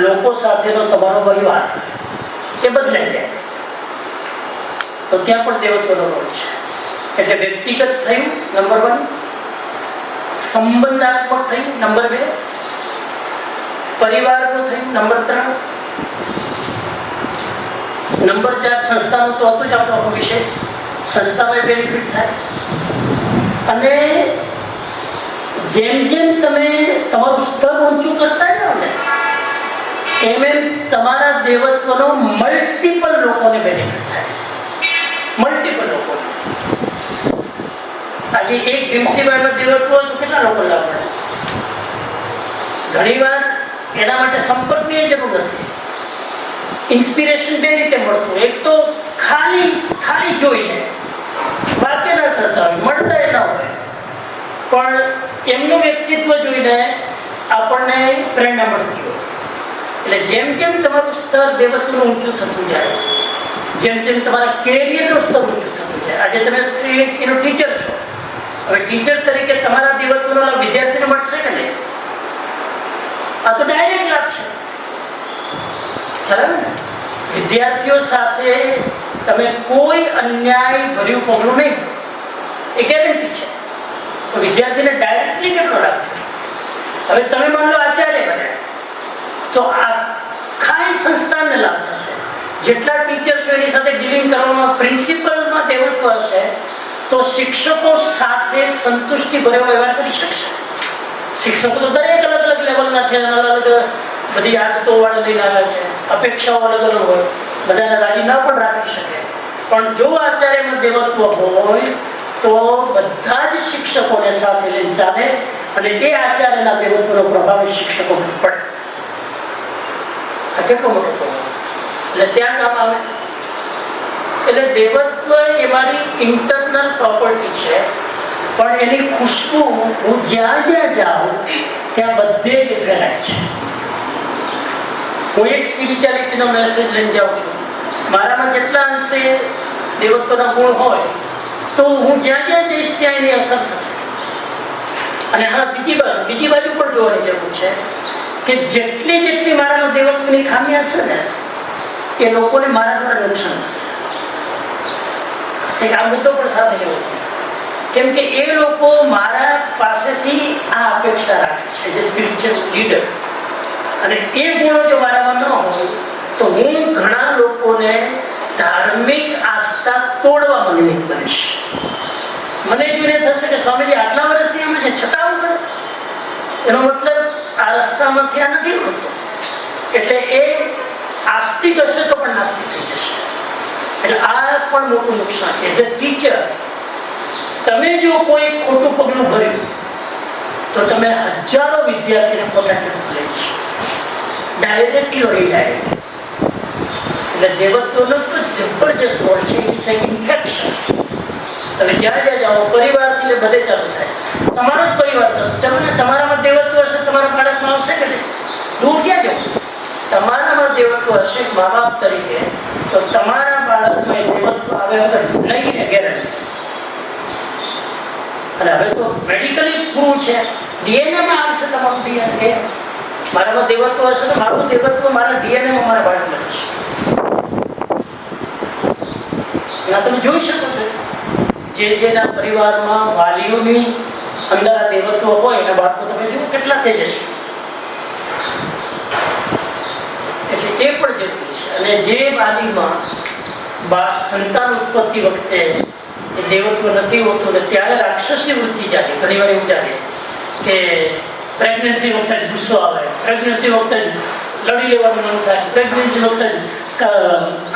Speaker 5: લોકો સાથેનો તમારો વ્યવહાર એ બદલાઈ જાય. તો ત્યાં પણ દેવત્વનો રોલ છે. એટલે વ્યક્તિગત થયું નંબર 1, સંબંધાત્મક થયું નંબર 2, પરિવારનું થયું નંબર 3, નંબર 4 સંસ્થાનું તો હતું જ આપણો વિષય. સંસ્થામાં બેનિફિટ થાય. અને જેમ જેમ તમે તમારું સ્તર ઊંચું કરતા જાઓ ને એમ તમારા દેવત્વનો મલ્ટિપલ લોકોને બેનિફિટ થાય. મલ્ટિપલ લોકો. આજે એક ભીમસીભાઈમાં દેવત્વ હોય તો કેટલા લોકો લાભ મળે? ઘણીવાર એના માટે સંપર્કની જરૂર નથી. ઇન્સ્પિરેશન બે રીતે મળતું. એક તો ખાલી જોઈને વાતે ન કરતા હોય, મળતા ન હોય, પણ એમનું વ્યક્તિત્વ જોઈને આપણને પ્રેરણા મળતી હોય. એટલે જેમ જેમ તમારું સ્તર દેવત્વનું ઊંચું થતું જાય, જેમ જેમ તમારા કેરિયરનું સ્તર ઊંચું થતું જાય, આજે તમે શ્રી એનો ટીચર છો, હવે ટીચર તરીકે તમારા દેવત્વનો લાભ વિદ્યાર્થીને મળશે કે નહીં? આ તો ડાયરેક્ટ લાભ છે, ખરા ને? વિદ્યાર્થીઓ સાથે તમે કોઈ અન્યાય ભર્યું પગલું નહીં ભરો, એ ગેરંટી છે. તો વિદ્યાર્થીને ડાયરેક્ટલી કેટલો લાભ થયો? હવે તમે માની લો આચાર્ય બન્યા તો આખા સંસ્થાને લાભ થશે. જેટલા ટીચર્સો એની સાથે ડીલિંગ કરવામાં પ્રિન્સિપલમાં દેવત્વ હશે તો શિક્ષકો સાથે સંતુષ્ટિ ભર્યો વ્યવહાર કરી શકશે. શિક્ષકો તો દરેક અલગ અલગ લેવલના છે, અલગ અલગ બધી આદતો વાળા લઈને આવ્યા છે, અપેક્ષાઓ અલગ અલગ હોય, બધાને રાજી ન પણ રાખી શકે. પણ જો આચાર્યમાં દેવત્વ હોય તો બધા જ શિક્ષકોને સાથે લઈને ચાલે અને એ આચાર્યના દેવત્વનો પ્રભાવ શિક્ષકો પર પડે. આ કેટલો મોટો પ્રભાવ એટલે ત્યાં કામ આવે. એટલે દેવત્વ એ મારી ઇન્ટરનલ પ્રોપર્ટી છે, પણ એની ખુશ્બુ હું જ્યાં જ્યાં જાઉં ત્યાં બધે જ ફેલાય છે. હું એક સ્પિરિચ્યુઆલિટીનો મેસેજ લઈને જાઉં છું, મારામાં જેટલા અંશે દેવત્વના ગુણ હોય તો હું જ્યાં જ્યાં જઈશ ત્યાં એની અસર થશે. અને હા, બીજી બાજુ પણ જોવાની જરૂર છે કે જેટલી જેટલી મારામાં દેવત્વની ખામી હશે ને એ લોકોને મારા દ્વારા નુકસાન થશે. એક આ મુદ્દો પણ સાથે લેવો, કેમ કે એ લોકો મારા પાસેથી આ અપેક્ષા રાખે છે જે સ્પિરિચ્યુઅલ લીડર, અને એ ગુણો જો મારામાં ન હોય તો હું ઘણા લોકોને ધાર્મિક આસ્થા તોડવામાં નિમિત્ત બનીશ. મને જોઈને થશે કે સ્વામીજી આટલા વર્ષથી અમે છે છતાં આવું કરે, એનો મતલબ આ રસ્તામાંથી આ નથી મળતો. એટલે એ આસ્તિક હશે તો પણ નાસ્તિક થઈ જશે. એટલે આ પણ મોટું નુકસાન છે. એઝ અ ટીચર તમે જો કોઈ ખોટું પગલું ભર્યું તો તમે હજારો વિદ્યાર્થીને ખોટા ટેબલ લઈ જશો, ડાયરેક્ટલી ઓર ઇનડાયરેક્ટલી. એટલે દેવત્વનો તો જબરજસ્ત હોળ છે, ઇટ્સ એન ઇન્ફેક્શન. તમે જ્યાં જ્યાં જાઓ પરિવારથી બધે ચાલુ થાય. તમારો જ પરિવાર થશે, તમને તમારામાં દેવત્વ હશે તમારા બાળકમાં આવશે કે નહીં? દૂર ક્યાં જાઓ? તમારામાં દેવત્વ હશે મા બાપ તરીકે તો તમારા બાળકમાં દેવત્વ આવે વગર નહીં ને ગેરંટી. અને હવે તો મેડિકલી પ્રૂવ છે, ડીએનએમાં આવશે તમારું ડીએનએ. મારામાં દેવત્વ હશે તો મારું દેવત્વ મારા ડીએનએમાં મારા બાળકમાં હશે. તમે જોઈ શકો છો જેના પરિવારમાં વાલીઓની અંદર આ દેવત્વ હોય એના બાળકો તમે જુઓ કેટલા થઈ જશે. એટલે એ પણ જરૂરી છે. અને જે વાલીમાં સંતાન ઉત્પત્તિ વખતે એ દેવત્વ નથી હોતું ને ત્યારે રાક્ષસી વૃત્તિ જાગે. ઘણી વાર એવું જાગે કે પ્રેગ્નન્સી વખતે ગુસ્સો આવે, પ્રેગ્નન્સી વખતે લડી લેવાનું મન થાય, પ્રેગ્નન્સી વખતે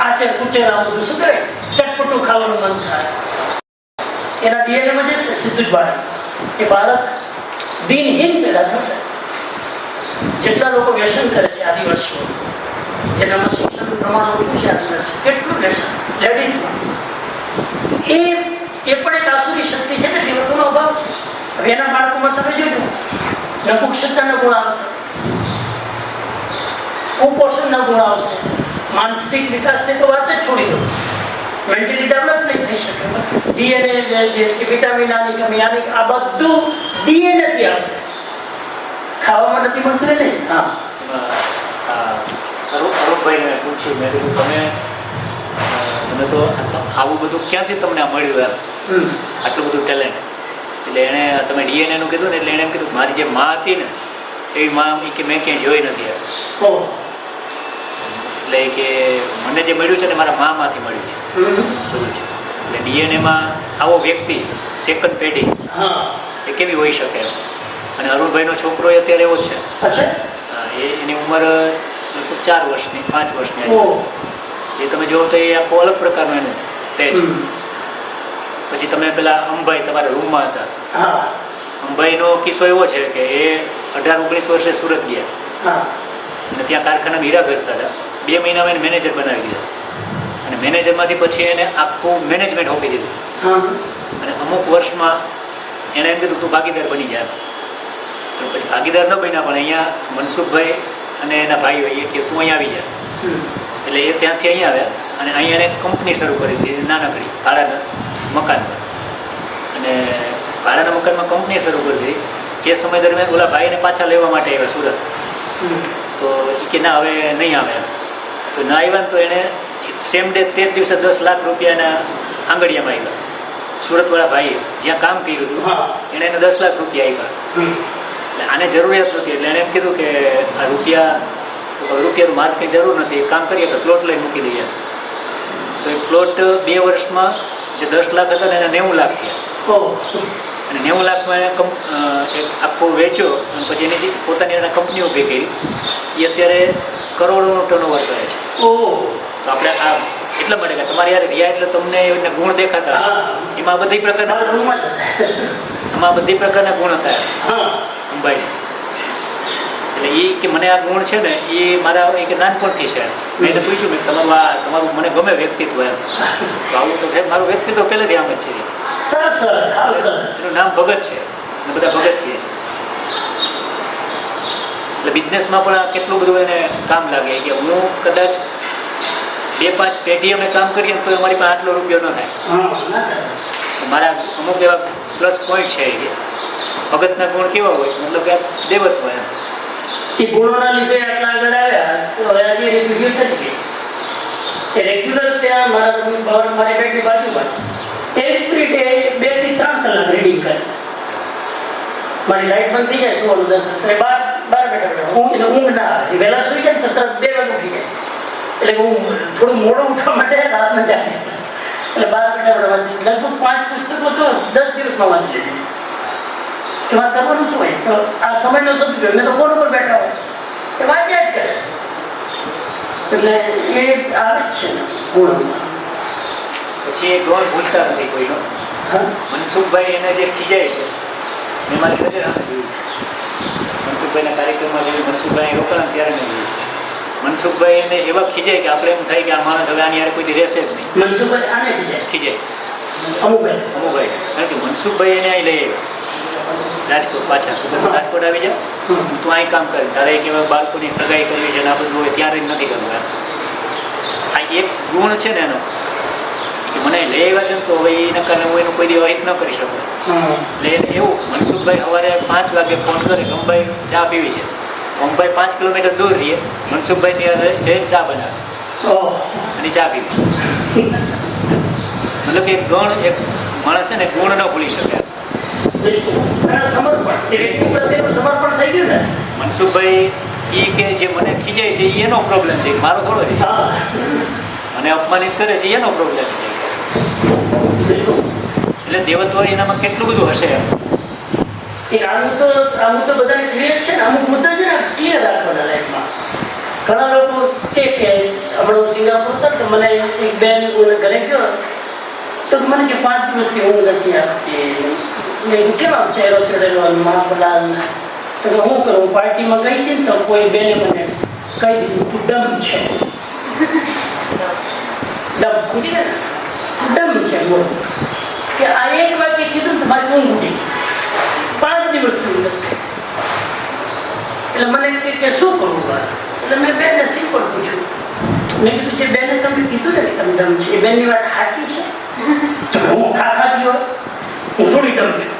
Speaker 5: આચર કુચર આવું બધું શું કરે ચટપટું ખાવાનું મન થાય. એના ડીએનએમાં જશે સીધું જ બાળક. એ બાળક દિનહીન પેદા થશે. જેટલા લોકો વ્યસન કરે છે આદિવાસીઓ, જેનામાં શિક્ષણનું પ્રમાણ ઓછું છે આદિવાસી, કેટલું વ્યસન લેડીઝમાં, એ પણ એક આસુરી શક્તિ છે ને, દેવત્વનો અભાવ છે. હવે એના બાળકોમાં તમે જોજો નપુંસકતાના ગુણ આવશે, કુપોષણના ગુણ આવશે, માનસિક વિકાસની તો વાત જ છોડી દો, મેન્ટલી ડેવલપ નહીં થઈ શકે. ડીએનએ વિટામિન આની કમી આની આ બધું ડીએનએ થી આવશે, ખાવામાં નથી મળતું ને. હા,
Speaker 1: અરૂપભાઈને પૂછ્યું, મેં કીધું તમે તો આવું બધું ક્યાંથી તમને મળ્યું એમ, આટલું બધું ટેલેન્ટ? એટલે એણે તમે ડીએનએનું કીધું ને, એટલે એણે એમ કીધું મારી જે માં હતી ને એવી માં કે મેં ક્યાંય જોઈ નથી. એટલે કે મને જે મળ્યું છે ને મારા મામાંથી મળ્યું છે બધું છે. એટલે ડીએનએમાં આવો વ્યક્તિ સેકન્ડ પેઢી એ કેવી હોઈ શકે એમ. અને અરુણભાઈનો છોકરો અત્યારે એવો જ છે. એની ઉંમર 4 વર્ષની 5 વર્ષની. એ તમે જુઓ તો એ આખો અલગ પ્રકારનો એનું તેજ. પછી તમે પેલા અંબાઈ તમારા રૂમમાં હતા, અંબાઈનો કિસ્સો એવો છે કે એ 18-19 વર્ષે સુરત ગયા અને ત્યાં કારખાનામાં હીરા ઘસતા હતા. 2 મહિનામાં એને મેનેજર બનાવી દીધા અને મેનેજરમાંથી પછી એને આખું મેનેજમેન્ટ આપી દીધું. અને અમુક વર્ષમાં એણે એમ કીધું તું ભાગીદાર બની જાય. પછી ભાગીદાર ન બન્યા, પણ અહીંયા મનસુખભાઈ અને એના ભાઈઓ એ કે તું અહીંયા આવી જા. એટલે એ ત્યાંથી અહીંયા આવ્યા અને અહીંયા એને કંપની શરૂ કરી હતી નાનકડી ભાડાના મકાન પર. અને ભાડાના મકાનમાં કંપની શરૂ કરી દીધી. એ સમય દરમિયાન ઓલા ભાઈને પાછા લેવા માટે આવ્યા સુરત. તો એ કે ના હવે નહીં આવે. તો ના આવ્યા ને તો એને સેમ ડે તે જ દિવસે 10 લાખ રૂપિયા એના આંગળીયામાં આવ્યા. સુરતવાળા ભાઈએ જ્યાં કામ કર્યું હતું એણે એને 10 લાખ રૂપિયા આપ્યા. એટલે આને જરૂરિયાત નથી એટલે એણે એમ કીધું કે આ રૂપિયાનું માર્ક કંઈ જરૂર નથી, એક કામ કરીએ તો પ્લોટ લઈ મૂકી દઈએ. તો એ પ્લોટ 2 વર્ષમાં જે 10 લાખ હતા ને એને 90 લાખ થયા. અને 90 લાખમાં એને એક આખો વેચ્યો અને પછી એની પોતાની એના કંપની ઊભી કરી. એ અત્યારે કરોડોનું ટર્નઓવર કરે છે. તો આપણે આ એટલા માટે કે તમારે યાર રહ્યા એટલે તમને એને ગુણ દેખાતા એમાં બધી પ્રકારના ગુણ હતા અંબાઈ. એટલે એ કે મને આ ગુણ છે ને એ મારા એક નાનપણથી છે. મેં એને પૂછ્યું કે તમારું મને ગમે વ્યક્તિત્વ એમ. તો આવું તો મારું વ્યક્તિત્વ પહેલેથી આમ જ છે. એનું નામ ભગત છે અને બધા ભગત કહે છે. એટલે બિઝનેસમાં પણ આ કેટલું બધું એને કામ લાગે કે હું કદાચ 2-5 પેઢી અમે કામ કરીએ તો અમારી પાસે આટલો રૂપિયો ન થાય. મારા અમુક એવા પ્લસ પોઈન્ટ છે કે ભગતના ગુણ કેવા હોય મતલબ કે દેવત્વ એમ.
Speaker 5: એ ગુણોના લીધે આટલા આગળ આવ્યા તો હવે આજે રેગ્યુલર થઈ ગઈ. એ રેગ્યુલર ત્યાં મારી બેટની બાજુમાં એવરી ડે 2 થી 3 કલાક રીડિંગ કરે. મારી લાઈટ બંધ થઈ જાય 10 બાર બેઠા ઊંઘ ના આવે. વહેલા સુઈ જાય ને તો 2 વાગે ઉઠી જાય. એટલે હું થોડું મોડું ઉઠવા માટે રાતના જાય. એટલે 12 બેઠા વાંચી લગભગ 5 પુસ્તકો તો 10 દિવસમાં વાંચી લીધી. એમાં કરવાનું શું હોય તો આ સમયનો સદુપયોગ મેં તો ફોન ઉપર બેઠા હોય એ વાંચ્યા જ કરે. એટલે એ આવે જ છે ને ગુણમાં.
Speaker 1: પછી એ ગોળ ભૂલતા નથી કોઈનો. મનસુખભાઈ એને જે ખીજાય છે મેં મારી નજર સામે જોયું. મનસુખભાઈના કાર્યક્રમમાં જોયું. મનસુખભાઈ રોકાણ ત્યારે મેં જોયું. મનસુખભાઈ એને એવા ખીજાય કે આપણે એમ થાય કે આ માણસ હવે આની યાર કોઈ રહેશે જ નહીં.
Speaker 5: મનસુખભાઈ આને ખીજાય
Speaker 1: અમુભાઈ કારણ કે મનસુખભાઈ એને અહીં લઈ આવ્યા રાજકોટ પાછા. રાજકોટ આવી જાય તું અહીં કામ કરે તારે કેવા બાળકોની સગાઈ કરવી છે ને આ બધું હોય ત્યારે જ નથી કરવું. આ એક ગુણ છે ને એનો કે મને લઈ આવ્યા છે ને તો હવે એના કારણે હું એનું કોઈ દિવસ હિત ન કરી શકું. એટલે એને એવું મનસુખભાઈ સવારે 5 વાગે ફોન કરે કે અંબાઈ ચા પીવી છે. અંબાઈ 5 કિલોમીટર દૂર રહીએ. મનસુખભાઈની યાદ છે ચા બનાવે અને ચા પીવી. મતલબ કે એક માણસ છે ને ગુણ ન ભૂલી શકે. મનસુખભાઈ એ કે જે મને ખીજાય છે એનો પ્રોબ્લેમ છે, મારો થોડો છે. મને અપમાનિત કરે છે એનો પ્રોબ્લેમ છે. એટલે દેવત્વ એનામાં કેટલું બધું હશે.
Speaker 5: અમુક તો બધાને ક્લિયર છે ને, અમુક મુદ્દા છે ને ક્લિયર રાખવાના લાઈફમાં. ઘણા લોકો કે હમણાં સિંગાપુર હતા તો મને એક બેન ઘરે ગયો તો મને કે 5 દિવસથી ઊંઘ નથી આપતી. મેં કેમ આમ ચહેરો ચડેલો માફલાલ તો હું કરું પાર્ટીમાં ગઈ હતી ને તો કોઈ બેને મને કહી દીધું તું ડમ છે. ડમ છે બોલ કે આ એક વાક્ય કીધું તો મારી ઊંઘ ઉડી 5 દિવસથી ઊંઘ નથી. એટલે મને કે શું કરવું બહાર. એટલે મેં બેનને સિમ્પલ પૂછ્યું. મેં કીધું જે બેને તમે કીધું ને કે તમે ડમ છે એ બેનની વાત સાચી છે? હું ખાતી હોય હું થોડી ડમ છું.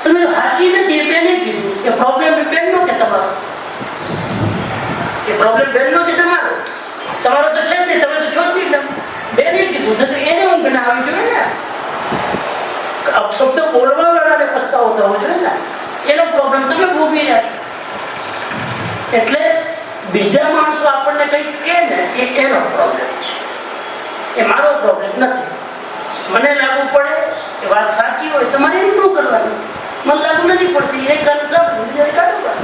Speaker 5: તમે સાચી નથી એ બેને કીધું કે પ્રોબ્લેમ બેનનો કે તમારો? એ પ્રોબ્લેમ બેનનો કે તમારો? તમારો તો છે જ નહીં, તમે તો છો જ નહીં. બેને કીધું તો એને ઊંઘ ના આવી જોઈએ ને. શબ્દ બોલવા વાળાને પસ્તાવો થવો જોઈએ ને. એનો પ્રોબ્લેમ તમે ભોગવી રહ્યા છો. એટલે બીજા માણસો આપણને કંઈક કહે ને એ એનો પ્રોબ્લેમ છે, એ મારો પ્રોબ્લેમ નથી. મને લાગુ પડે કે વાત સાચી હોય તો મારે ઇમ્પ્રૂવ કરવાનું. મને લાગુ નથી પડતી એ કન્સેપ્ટ કાઢવું.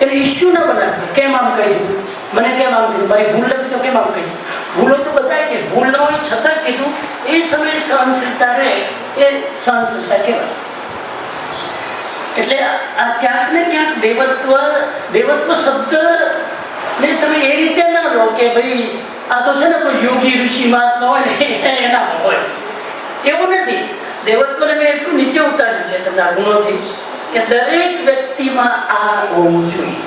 Speaker 5: એટલે ઇસ્યુ ન બનાવે કેમ આમ કહી દીધું, મને કેમ આમ કીધું, મારી ભૂલ નથી તો કેમ આમ કહી. ભૂલો તો બધાય કે ભૂલ ન હોય છતાં કીધું એ સમયે સહનશીલતા રહે એ સહનશીલતા કહેવાય. એટલે આ ક્યાંક ને ક્યાંક દેવત્વ શબ્દ ને તમે એ રીતે ના લો કે ભાઈ આ તો છે ને કોઈ યોગી ઋષિ મહાત્મા હોય ને એના હોય, એવું નથી. દેવત્વને મેં એટલું નીચે ઉતાર્યું છે તમને આ ગુણોથી કે દરેક વ્યક્તિમાં આ હોવું જોઈએ.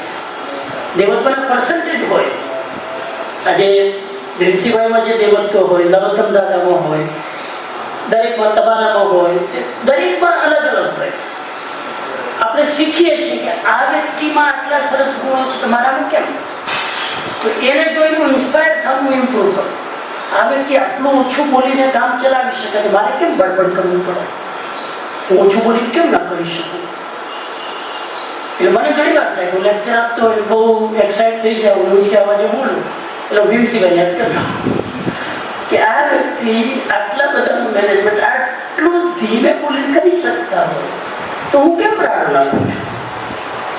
Speaker 5: દેવત્વના પર્સન્ટેજ હોય. આજે રિંસીભાઈમાં જે દેવત્વ હોય, નરોત્તમ દાદામાં હોય, દરેકમાં તમારામાં હોય, દરેકમાં અલગ અલગ હોય. આપણે શીખીએ છીએ કે આ વ્યક્તિમાં આટલા સરસ ગુણો છે, તમારામાં કેમ? તો એને જોઈને ઇન્સ્પાયર થવું, ઇમ્પ્રૂવ કરવું. આ વ્યક્તિ આટલું ઓછું બોલીને કામ ચલાવી શકે છે, મારે કેમ બડબડ કરવું પડે? હું ઓછું બોલીને કેમ ના કરી શકું? એટલે મને ઘણી વાર થાય, હું લેક્ચર આપતો હોય બહુ એક્સાઇટ થઈ જાઉં, હું ઊંચી અવાજે બોલું એટલે ભીમસિંહભાઈ યાદ કરતા કે આ વ્યક્તિ આટલા બધાનું મેનેજમેન્ટ આટલું ધીમે બોલીને કરી શકતા હોય તો હું કેમ પ્રાણ લાગું છું?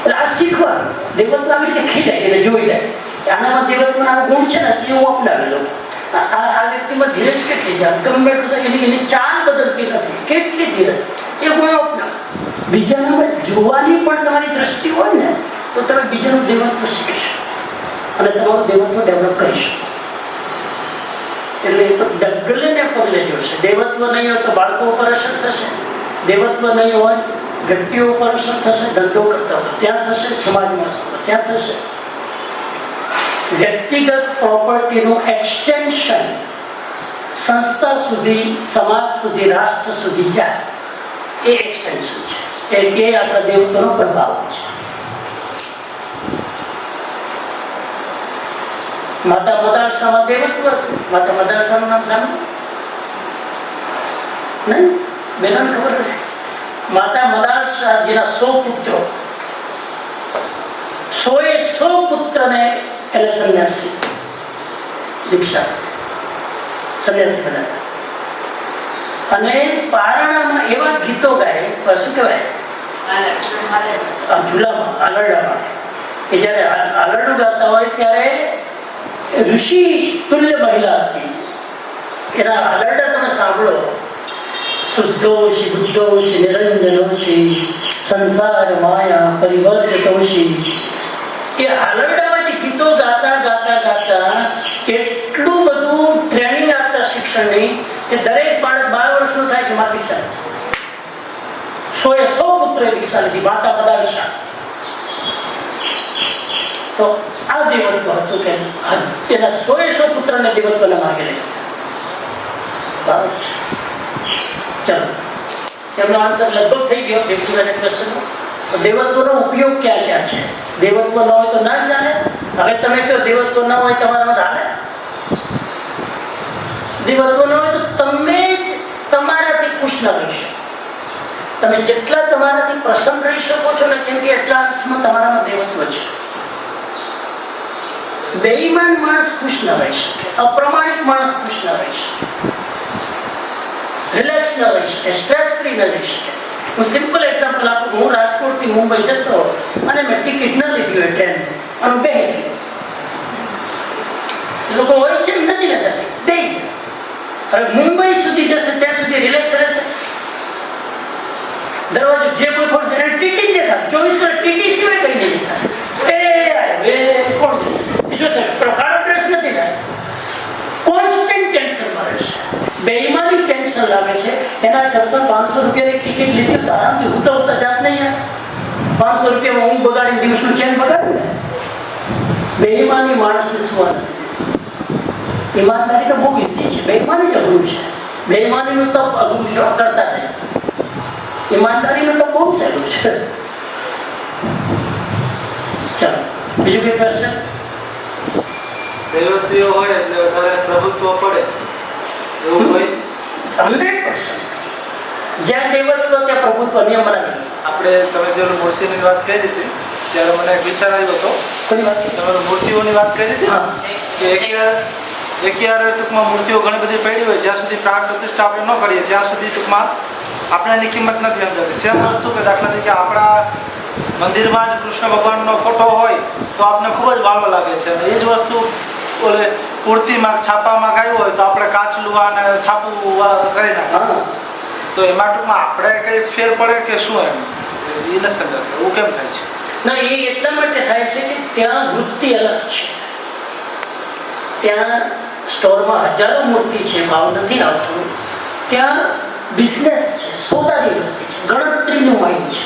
Speaker 5: એટલે આ શીખવાનું. દેવત્વ આવી રીતે ખીલાય એટલે જોઈ જાય આનામાં દેવત્વના ગુણ છે ને એ હું અપનાવી લઉં. આ વ્યક્તિમાં ધીરજ કેટલી છે, કમ્પેર ટુ એની ચાલ બદલતી નથી, કેટલી ધીરજ, એ ગુણો અપનાવ. બીજાનામાં જોવાની પણ તમારી દ્રષ્ટિ હોય ને તો તમે બીજાનું દેવત્વ શીખી શકો અને તમારું દેવત્વ ડેવલપ કરી શકો. એટલે એ તો ડગલે ને પગલે જોશે. દેવત્વ નહીં હોય તો બાળકો ઉપર અસર થશે, દેવત્વ નહીં હોય વ્યક્તિઓ ઉપર અસર થશે, ધંધો કરતા હોય ત્યાં થશે, સમાજમાં ત્યાં થશે. વ્યક્તિગત પ્રોપર્ટીનું એક્સટેન્શન સંસ્થા સુધી, સમાજ સુધી, રાષ્ટ્ર સુધી જાય એ એક્સટેન્શન છે. એ આપણા દેવત્વનો પ્રભાવ છે. માતા મદાલસામાં દેવત્વ હતું. માતા મદાલસાનું નામ સાંભળ્યું નહીં? બેન ખબર નથી? માતા મદાલસા જેના 100 પુત્રો, 100 પુત્રને એને સંન્યાસી દીક્ષા સંન્યાસી બનાવ્યા. અને પારણામાં એવા ગીતો ગાય, શું કહેવાય, ઝુલામાં, આલરડામાં, કે જ્યારે આલરડું ગાતા હોય ત્યારે ઋષિ તુલ્ય મહિલા હતી. એના આલરડા તમે સાંભળો, શુદ્ધોષી બુદ્ધોષી નિરંજનોષી સંસાર માયા પરિવર્તિતોષી. એ આલરડામાંથી ગીતો ગાતા ગાતા ગાતા એટલું બધું ટ્રેનિંગ આપતા શિક્ષણની કે દરેક બાળક 12 વર્ષનું થાય કે માતા દીક્ષા. 100 પુત્રોએ દીક્ષા લીધી માતા મદાલસા. તો આ દેવત્વ હતું કે તેના 100 પુત્રને દેવત્વના માર્ગે લઈ. બરાબર છે. ચાલો, એમનો આન્સર લગભગ થઈ ગયો ભીમસિંહભાઈના ક્વેશ્ચનનો. દેવત્વનો ઉપયોગ ક્યાં ક્યાં છે? દેવત્વ ન હોય તો ના ચાલે. હવે તમે કહો દેવત્વ ન હોય તમારામાં ચાલે? દેવત્વ ન હોય તો તમે જ તમારાથી ખુશ ન રહી શકો. તમે જેટલા તમારાથી પ્રસન્ન રહી શકો છો ને કેમ કે એટલા અંશમાં તમારામાં દેવત્વ છે. બેઈમાન માણસ ખુશ ન રહી શકે, અપ્રમાણિક માણસ ખુશ ન રહી શકે, રિલેક્સ ન રહી શકે, સ્ટ્રેસ ફ્રી ન રહી શકે. હું સિમ્પલ એક્ઝામ્પલ આપું. હું રાજકોટથી મુંબઈ જતો અને મેં ટિકિટ ન લીધી હોય ટ્રેન અને બેહી ગયો. લોકો હોય છે નથી લેતા, બેહી ગયા. હવે મુંબઈ સુધી જશે ત્યાં સુધી રિલેક્સ રહેશે. દરવાજો જે કોઈ ખોલશે એને ટીટી દેખાશે. 24 કલાક ટીટી સિવાય કઈ નહીં દેખાશે. એ આવ્યો, એ કોણ છે બીજો છે, કાળો ડ્રેસ નથી થાય. કોન્સ્ટન્ટ ટેન્શનમાં રહેશે. બેઈમાની ટેન્શન લાગે છે. એના કરતા 500 રૂપિયાની ટિકિટ લીધી તો આરામથી ઉતરતા જાત નહીં યાર. 500 રૂપિયામાં હું બગાડીને દિવસનું ચેન બગાડું ને. બેઈમાની માણસને સુવા નથી. ઈમાનદારી તો બહુ ઈઝી છે, બેઈમાની જ અઘરું છે. બેઈમાનીનું તો અઘરું શોખ કરતા નહીં, ઈમાનદારીનું તો બહુ સહેલું છે. ચાલો, બીજું કોઈ ક્વેશ્ચન?
Speaker 4: દેવત્વીઓ હોય એટલે વધારે પ્રભુત્વ પડે એવું હોય?
Speaker 5: 100%. જ્યાં દેવત્વ ત્યાં પ્રભુત્વ નિયમ બનાવી.
Speaker 4: આપણે તમે જે મૂર્તિની વાત કરી હતી ત્યારે મને એક વિચાર આવ્યો હતો.
Speaker 5: કોની વાત?
Speaker 4: તમે મૂર્તિઓની વાત કરી હતી કે એકયારે ટૂંકમાં મૂર્તિઓ ઘણી બધી પડી હોય, જ્યાં સુધી પ્રાણ પ્રતિષ્ઠા આપણે ન કરીએ ત્યાં સુધી ટૂંકમાં આપણે એની કિંમત નથી સમજાતી. સેમ વસ્તુ કે દાખલા તરીકે આપણા મંદિરમાં જ કૃષ્ણ ભગવાનનો ફોટો હોય તો આપણને ખૂબ જ વાલો લાગે છે. અને એ જ વસ્તુ ઓલે પૂર્તિમાં છાપામાં ગાયું હોય તો આપણે કાચલું અને છાપું કરી નાખીએ. તો એમાં ટૂંકમાં આપણે કંઈ ફેર પડે કે શું? એમ એ નથી સમજાતું. એવું કેમ થાય છે?
Speaker 5: ના, એ એટલા માટે થાય છે કે ત્યાં વૃત્તિ અલગ છે. ત્યાં સ્ટોરમાં હજારો મૂર્તિ છે, ભાવ નથી આવતો. ત્યાં બિઝનેસ છે, સોદાની વૃત્તિ છે, ગણતરીનું માઇન્ડ છે.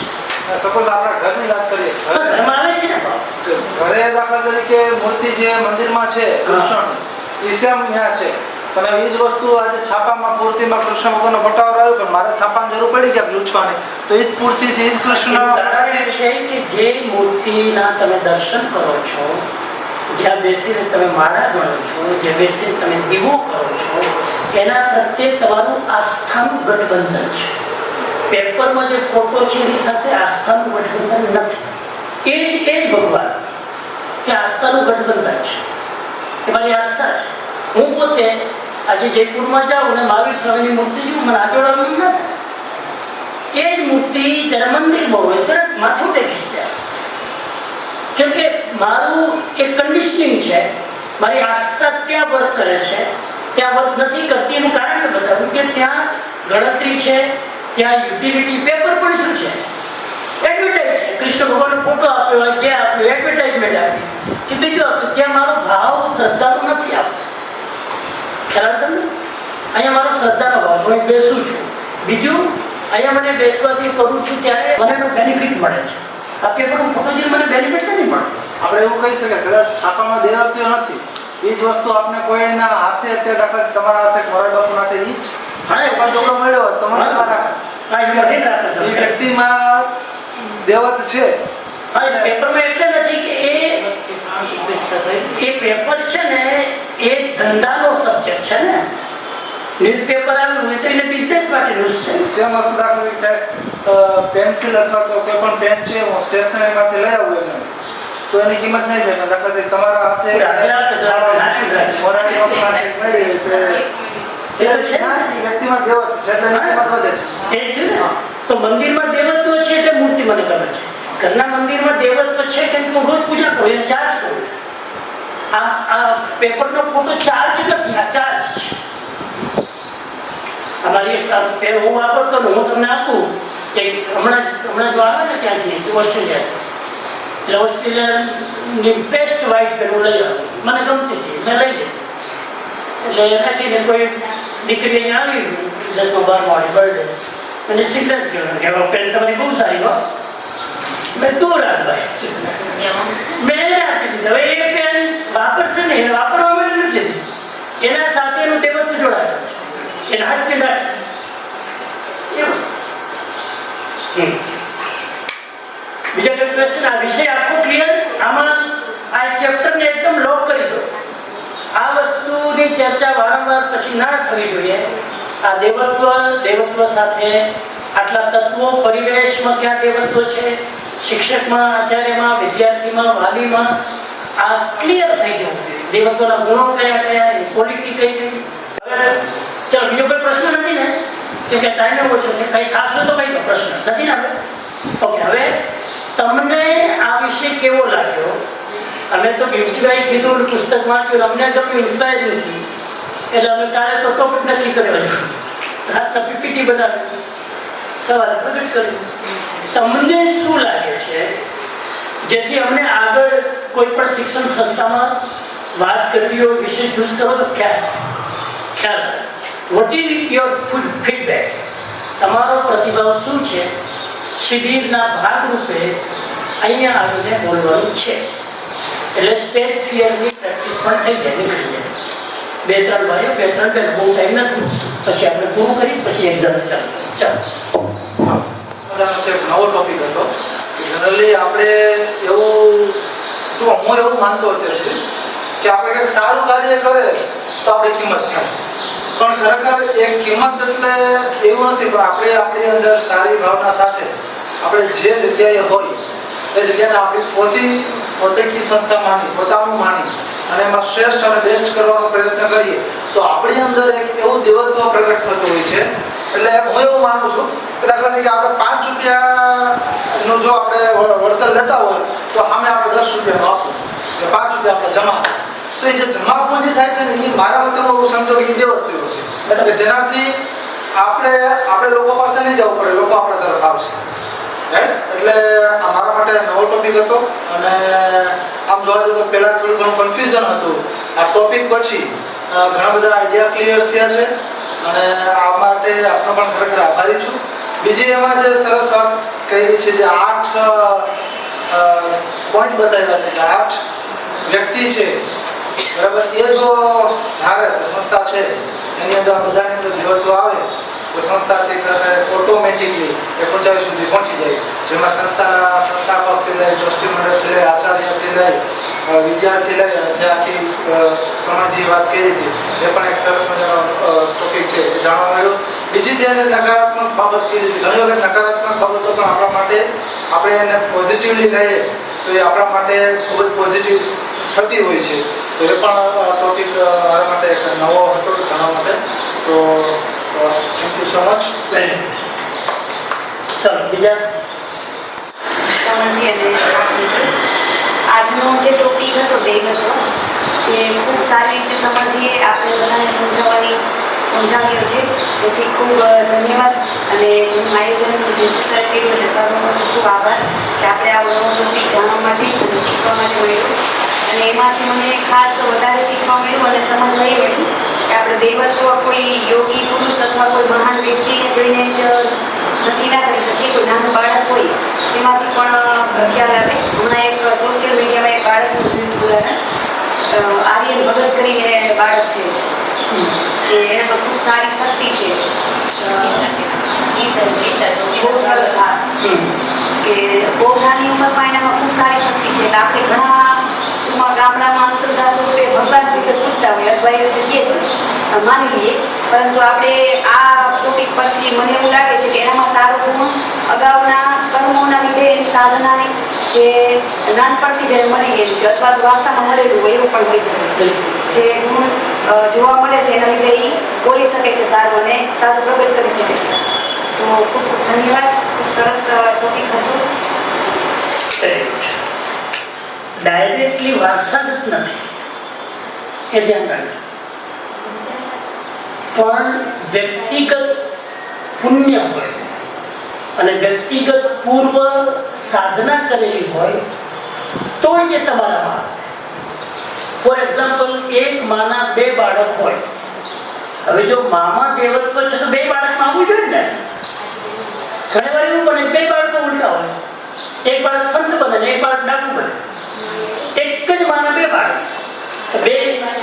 Speaker 4: સપોઝ આપણે ઘરની વાત કરીએ,
Speaker 5: ઘરમાં આવે છે ને ભાવ.
Speaker 4: ઘરે દાખલા તરીકે મૂર્તિ જે મંદિરમાં છે કૃષ્ણ એ સેમ ત્યાં છે અને એ જ વસ્તુ આજે છાપામાં પૂર્તિમાં કૃષ્ણ ભગવાનનો ફોટો આવ્યો પણ મારે છાપાની જરૂર પડી ગયા લૂછવાની તો એ જ પૂર્તિથી એ જ કૃષ્ણ
Speaker 5: કારણ છે કે જે મૂર્તિના તમે દર્શન કરો છો, જ્યાં બેસીને તમે માળા ગણો છો, જે બેસીને તમે દીવો કરો છો, એના પ્રત્યે તમારું આસ્થાનું ગઠબંધન છે. પેપરમાં જે ફોટો છે એની સાથે આસ્થાનું ગઠબંધન નથી. એ જ ભગવાન કે આસ્થાનું ગઠબંધન છે. એ મારી આસ્થા છે. હું પોતે આજે જયપુરમાં જાઉં ને મહાવીર સ્વામીની મૂર્તિ જોઉં, મને આજોડવાનું ન થાય. એ જ મૂર્તિ જ્યારે મંદિરમાં હોય તરત માથું ટેકીશ ત્યાં. કેમ કે મારું એક કન્ડિશનિંગ છે, મારી આસ્થા ત્યાં વર્ક કરે છે, ત્યાં વર્ક નથી કરતી. એનું કારણ બતાવ્યું કે ત્યાં ગણતરી છે, ત્યાં યુટિલિટી. પેપર પણ શું છે? એડવર્ટાઇઝ છે. કૃષ્ણ ભગવાનનો ફોટો આપ્યો હોય, જે આપ્યો એડવર્ટાઇઝમેન્ટ આપી કે બીજું આપ્યું. ત્યાં મારો ભાવ શ્રદ્ધાનો નથી આપતો. ખ્યાલ તમને? અહીંયા મારો શ્રદ્ધાનો ભાવ, હું બેસું છું. બીજું, અહીંયા મને બેસવાથી કરું છું ત્યારે મને એનો બેનિફિટ મળે છે. આ પેપરનો ફોટો જોઈને મને બેનિફિટ નથી મળતો.
Speaker 4: આપણે એવું કહી શકીએ કદાચ છાપામાં દેવાતીઓ નથી, એ જ વસ્તુ આપણે કોઈના હાથે અત્યારે દાખલા તમારા હાથે મોરા બાપુના હાથે એ જ ટુકડો મળ્યો હોય તો મને એ વ્યક્તિમાં દેવત છે.
Speaker 5: પેપરમાં એટલે નથી કે એ પેપર છે ને એ ધંધાનો સબ્જેક્ટ છે ને. ન્યૂઝપેપર આવ્યું હોય તો એને બિઝનેસ માટે ન્યૂઝ છે.
Speaker 4: સેમ વસ્તુ દાખલા તરીકે પેન્સિલ અથવા તો કોઈ પણ પેન છે હું સ્ટેશનરીમાંથી લઈ આવું એમને તો એની કિંમત નહીં થાય. દાખલા તરીકે તમારા હાથે મોરારી બાપુના હાથે મળી એ વ્યક્તિમાં દેવત છે એટલે એની કિંમત વધે છે.
Speaker 5: એ છે ને. તો મંદિરમાં દેવત્વ છે એટલે મૂર્તિ મને ગમે છે. ઘરના મંદિરમાં દેવત્વ છે કેમ કે હું રોજ પૂજા કરું, એને ચાર્જ કરું છું. આ પેપરનો ફોટો ચાર્જ નથી, આ ચાર્જ છે. અમારી હું વાપરતો ને હું તમને આપું કે હમણાં જો આવે ને ત્યાંથી ઓસ્ટ્રેલિયા, એટલે ઓસ્ટ્રેલિયાની બેસ્ટ વ્હાઇટ પેન હું લઈ આવું. મને ગમતી હતી, મેં લઈ લીધી. એટલે એનાથી કોઈ દીકરી અહીંયા આવી 10મા 12મા વાળી બર્થડે અને સિગ્નેચ કહેવાનું કે પેન તમારી બહુ સારી હો. મેં તું રાખભાઈ મેં એને આપી દીધી. હવે એ પેન વાપરશે ને, એને વાપરવા માટે નથી લીધી, એના સાથે એનું દેવત્વ જોડાયેલું છે. એના હાથ પેન રાખશે એવું. બીજા કોઈ ક્વેશ્ચન? આ વિષય આખો ક્લિયર? આમાં આ ચેપ્ટરને એકદમ લોક કરી દો. આ વસ્તુની ચર્ચા વારંવાર પછી ના થવી જોઈએ. આ દેવત્વ સાથે આટલા તત્વો, પરિવેશમાં ક્યાં દેવત્વ છે, શિક્ષકમાં, આચાર્યમાં, વિદ્યાર્થીમાં, વાલીમાં આ ક્લિયર થઈ જવું જોઈએ. દેવત્વના ગુણો કયા કયા, એની ક્વોલિટી કઈ કઈ. હવે ચાલો બીજો કોઈ પ્રશ્ન નથી ને? કેમ કે ટાઈમ ઓછો છે. કંઈ ખાસ હોય તો કઈ તો પ્રશ્ન નથી ને? હવે ઓકે, હવે તમને આ વિષય કેવો લાગ્યો? અમે તો ભીમસિંહભાઈ કીધું પુસ્તક વાંચ્યું, અમને ગમ્યું, ઇન્સ્પાયર નથી એટલે અમે કાલે તો ટોપિક નક્કી કર્યો, રાતના પીપીટી બનાવી, સવારે પ્રગટ કર્યું. તમને શું લાગે છે જેથી અમને આગળ કોઈ પણ શિક્ષણ સંસ્થામાં વાત કરવી હોય, વિષય ચૂઝ કરો તો ખ્યાલ વોટ ઇઝ યોર ફીડબેક? તમારો પ્રતિભાવ શું છે? શિબિરના ભાગરૂપે અહીંયા આવીને બોલવાનું છે એટલે સ્ટેજ ફિયરની પ્રેક્ટિસ પણ થઈ જાય, નીકળી જાય. 2-3 ભાઈઓ 2-3 બેન, બહુ ટાઈમ નથી. પછી આપણે પૂરું કરી પછી એક્ઝામ ચાલો.
Speaker 4: નવો ટોપિક હતો. જનરલી આપણે એવું હું એવું માનતો હતો કે આપણે કંઈક સારું કાર્ય કરે તો આપણી કિંમત થાય, પણ ખરેખર એ કિંમત એટલે એવું નથી. પણ આપણે આપણી અંદર સારી ભાવના સાથે આપણે જે જગ્યાએ હોય એ જગ્યાને આપણી પોતાની સંસ્થા માની, પોતાનું માની અને એમાં શ્રેષ્ઠ અને બેસ્ટ કરવાનો પ્રયત્ન કરીએ તો આપણી અંદર એક એવું દેવત્વ પ્રગટ થતું હોય છે. એટલે હું એવું માનું છું કે દાખલા તરીકે આપણે 5 રૂપિયાનું જો આપણે વળતર લેતા હોય તો સામે આપણે 10 રૂપિયાનું આપવું, 5 રૂપિયા આપણે જમા, તો એ જે જમા પૂંજી થાય છે ને એ મારા મતે હું સમજો કે એ દેવત્વ છે. એટલે જેનાથી આપણે લોકો પાસે નહીં જવું પડે, લોકો આપણા તરફ આવશે. એટલે આ મારા માટે નવો ટોપિક હતો અને આમ જોવા જઈએ તો પહેલાં થોડું ઘણું કન્ફ્યુઝન હતું. આ ટોપિક પછી ઘણા બધા આઈડિયા ક્લિયર થયા છે અને આ માટે આપનો પણ ખરેખર આભારી છું. બીજી એમાં જે સરસ વાત કરી છે જે 8 પોઈન્ટ બતાવ્યા છે કે 8 વ્યક્તિ છે, બરાબર, એ જો ધારે સંસ્થા છે એની અંદર બધાની અંદર દેવત્વ આવે તો સંસ્થા છે કે ઓટોમેટિકલી 39 સુધી પહોંચી જાય, જેમાં સંસ્થાના સંસ્થાપકથી લઈ ટ્રસ્ટી મંડળથી લઈ આચાર્યથી લઈ વિદ્યાર્થી લઈ અને જે આખી સમાજની વાત કરી હતી એ પણ એક સરસ મજાનો ટોપિક છે એ જાણવા મળ્યો. બીજી જે નકારાત્મક બાબત કરી હતી, ઘણી વખત નકારાત્મક બાબતો પણ આપણા માટે આપણે એને પોઝિટિવલી લઈએ તો એ આપણા માટે ખૂબ જ પોઝિટિવ થતી હોય છે. તો એ પણ ટોપિક મારા માટે એક નવો હતો જાણવા માટે. તો થેન્ક યુ સો મચ.
Speaker 5: ચાલો બીજા
Speaker 8: સમજીએ અને આજનો જે ટોપિક હતો દેવત્વ, જે ખૂબ સારી રીતે સમજીએ આપણે બધાને સમજાવ્યો છે, તેથી ખૂબ ધન્યવાદ. અને જેનું આયોજન પ્રિન્સિપલ કર્યું એટલે સરનો ખૂબ ખૂબ આભાર કે આપણે આ નવો ટોપિક જાણવા માટે અને શીખવા માટે મળ્યું. અને એમાંથી મને ખાસ વધારે શીખવા મળ્યું અને સમજવા એ મળ્યું કે આપણે દેવત્વ કોઈ યોગી પુરુષ અથવા કોઈ મહાન વ્યક્તિને જોઈને જ નક્કી ના કરી શકીએ. કોઈ નાનું બાળક હોય તેમાંથી પણ ખ્યાલ આવે. હમણાં એક સોશિયલ મીડિયામાં એક બાળકનું જોયું ઉદાહરણ, આર્યન ભગત કરીને બાળક છે કે એને તો ખૂબ સારી શક્તિ છે, બહુ સરસ. હા, કે બહુ નાની ઉંમરમાં એનામાં ખૂબ સારી શક્તિ છે. એટલે આપણે ઘણા ગામડામાં અંધશ્રદ્ધા સ્વરૂપે ભગવાન સ્વરૂપે પૂછતા હોય અથવા એ રીતે કહે છે, માની લઈએ. પરંતુ આપણે આ ટોપિક પરથી મને એવું લાગે છે કે એનામાં સારો ગુણ અગાઉના કર્મોના લીધે એની સાધનાની જે નાનપણથી જ્યારે મળી ગયેલું છે અથવા તો વારસામાં મળેલું હોય એવું પણ હોઈ શકે. જે ગુણ જોવા મળે છે એના લીધે એ બોલી શકે છે સારું અને સારું પ્રગટ કરી શકે છે. તો ખૂબ ખૂબ ધન્યવાદ. ખૂબ સરસ ટોપિક હતું.
Speaker 5: ડાયરેક્ટલી વારસાગત નથી એ ધ્યાન રાખજો, પણ વ્યક્તિગત પુણ્ય હોય અને વ્યક્તિગત પૂર્વ સાધના કરેલી હોય તો એ તમારામાં. ફોર એક્ઝામ્પલ, એક માના 2 બાળક હોય. હવે જો મામા દેવત્વ છે તો 2 બાળકમાં આવવું જોઈએ ને. ઘણી વાર એવું બને 2 બાળકો ઉલટા હોય, એક બાળક સંત બને ને એક બાળક ડાકુ બને. એક જ માના 2 બાળક તો બે માં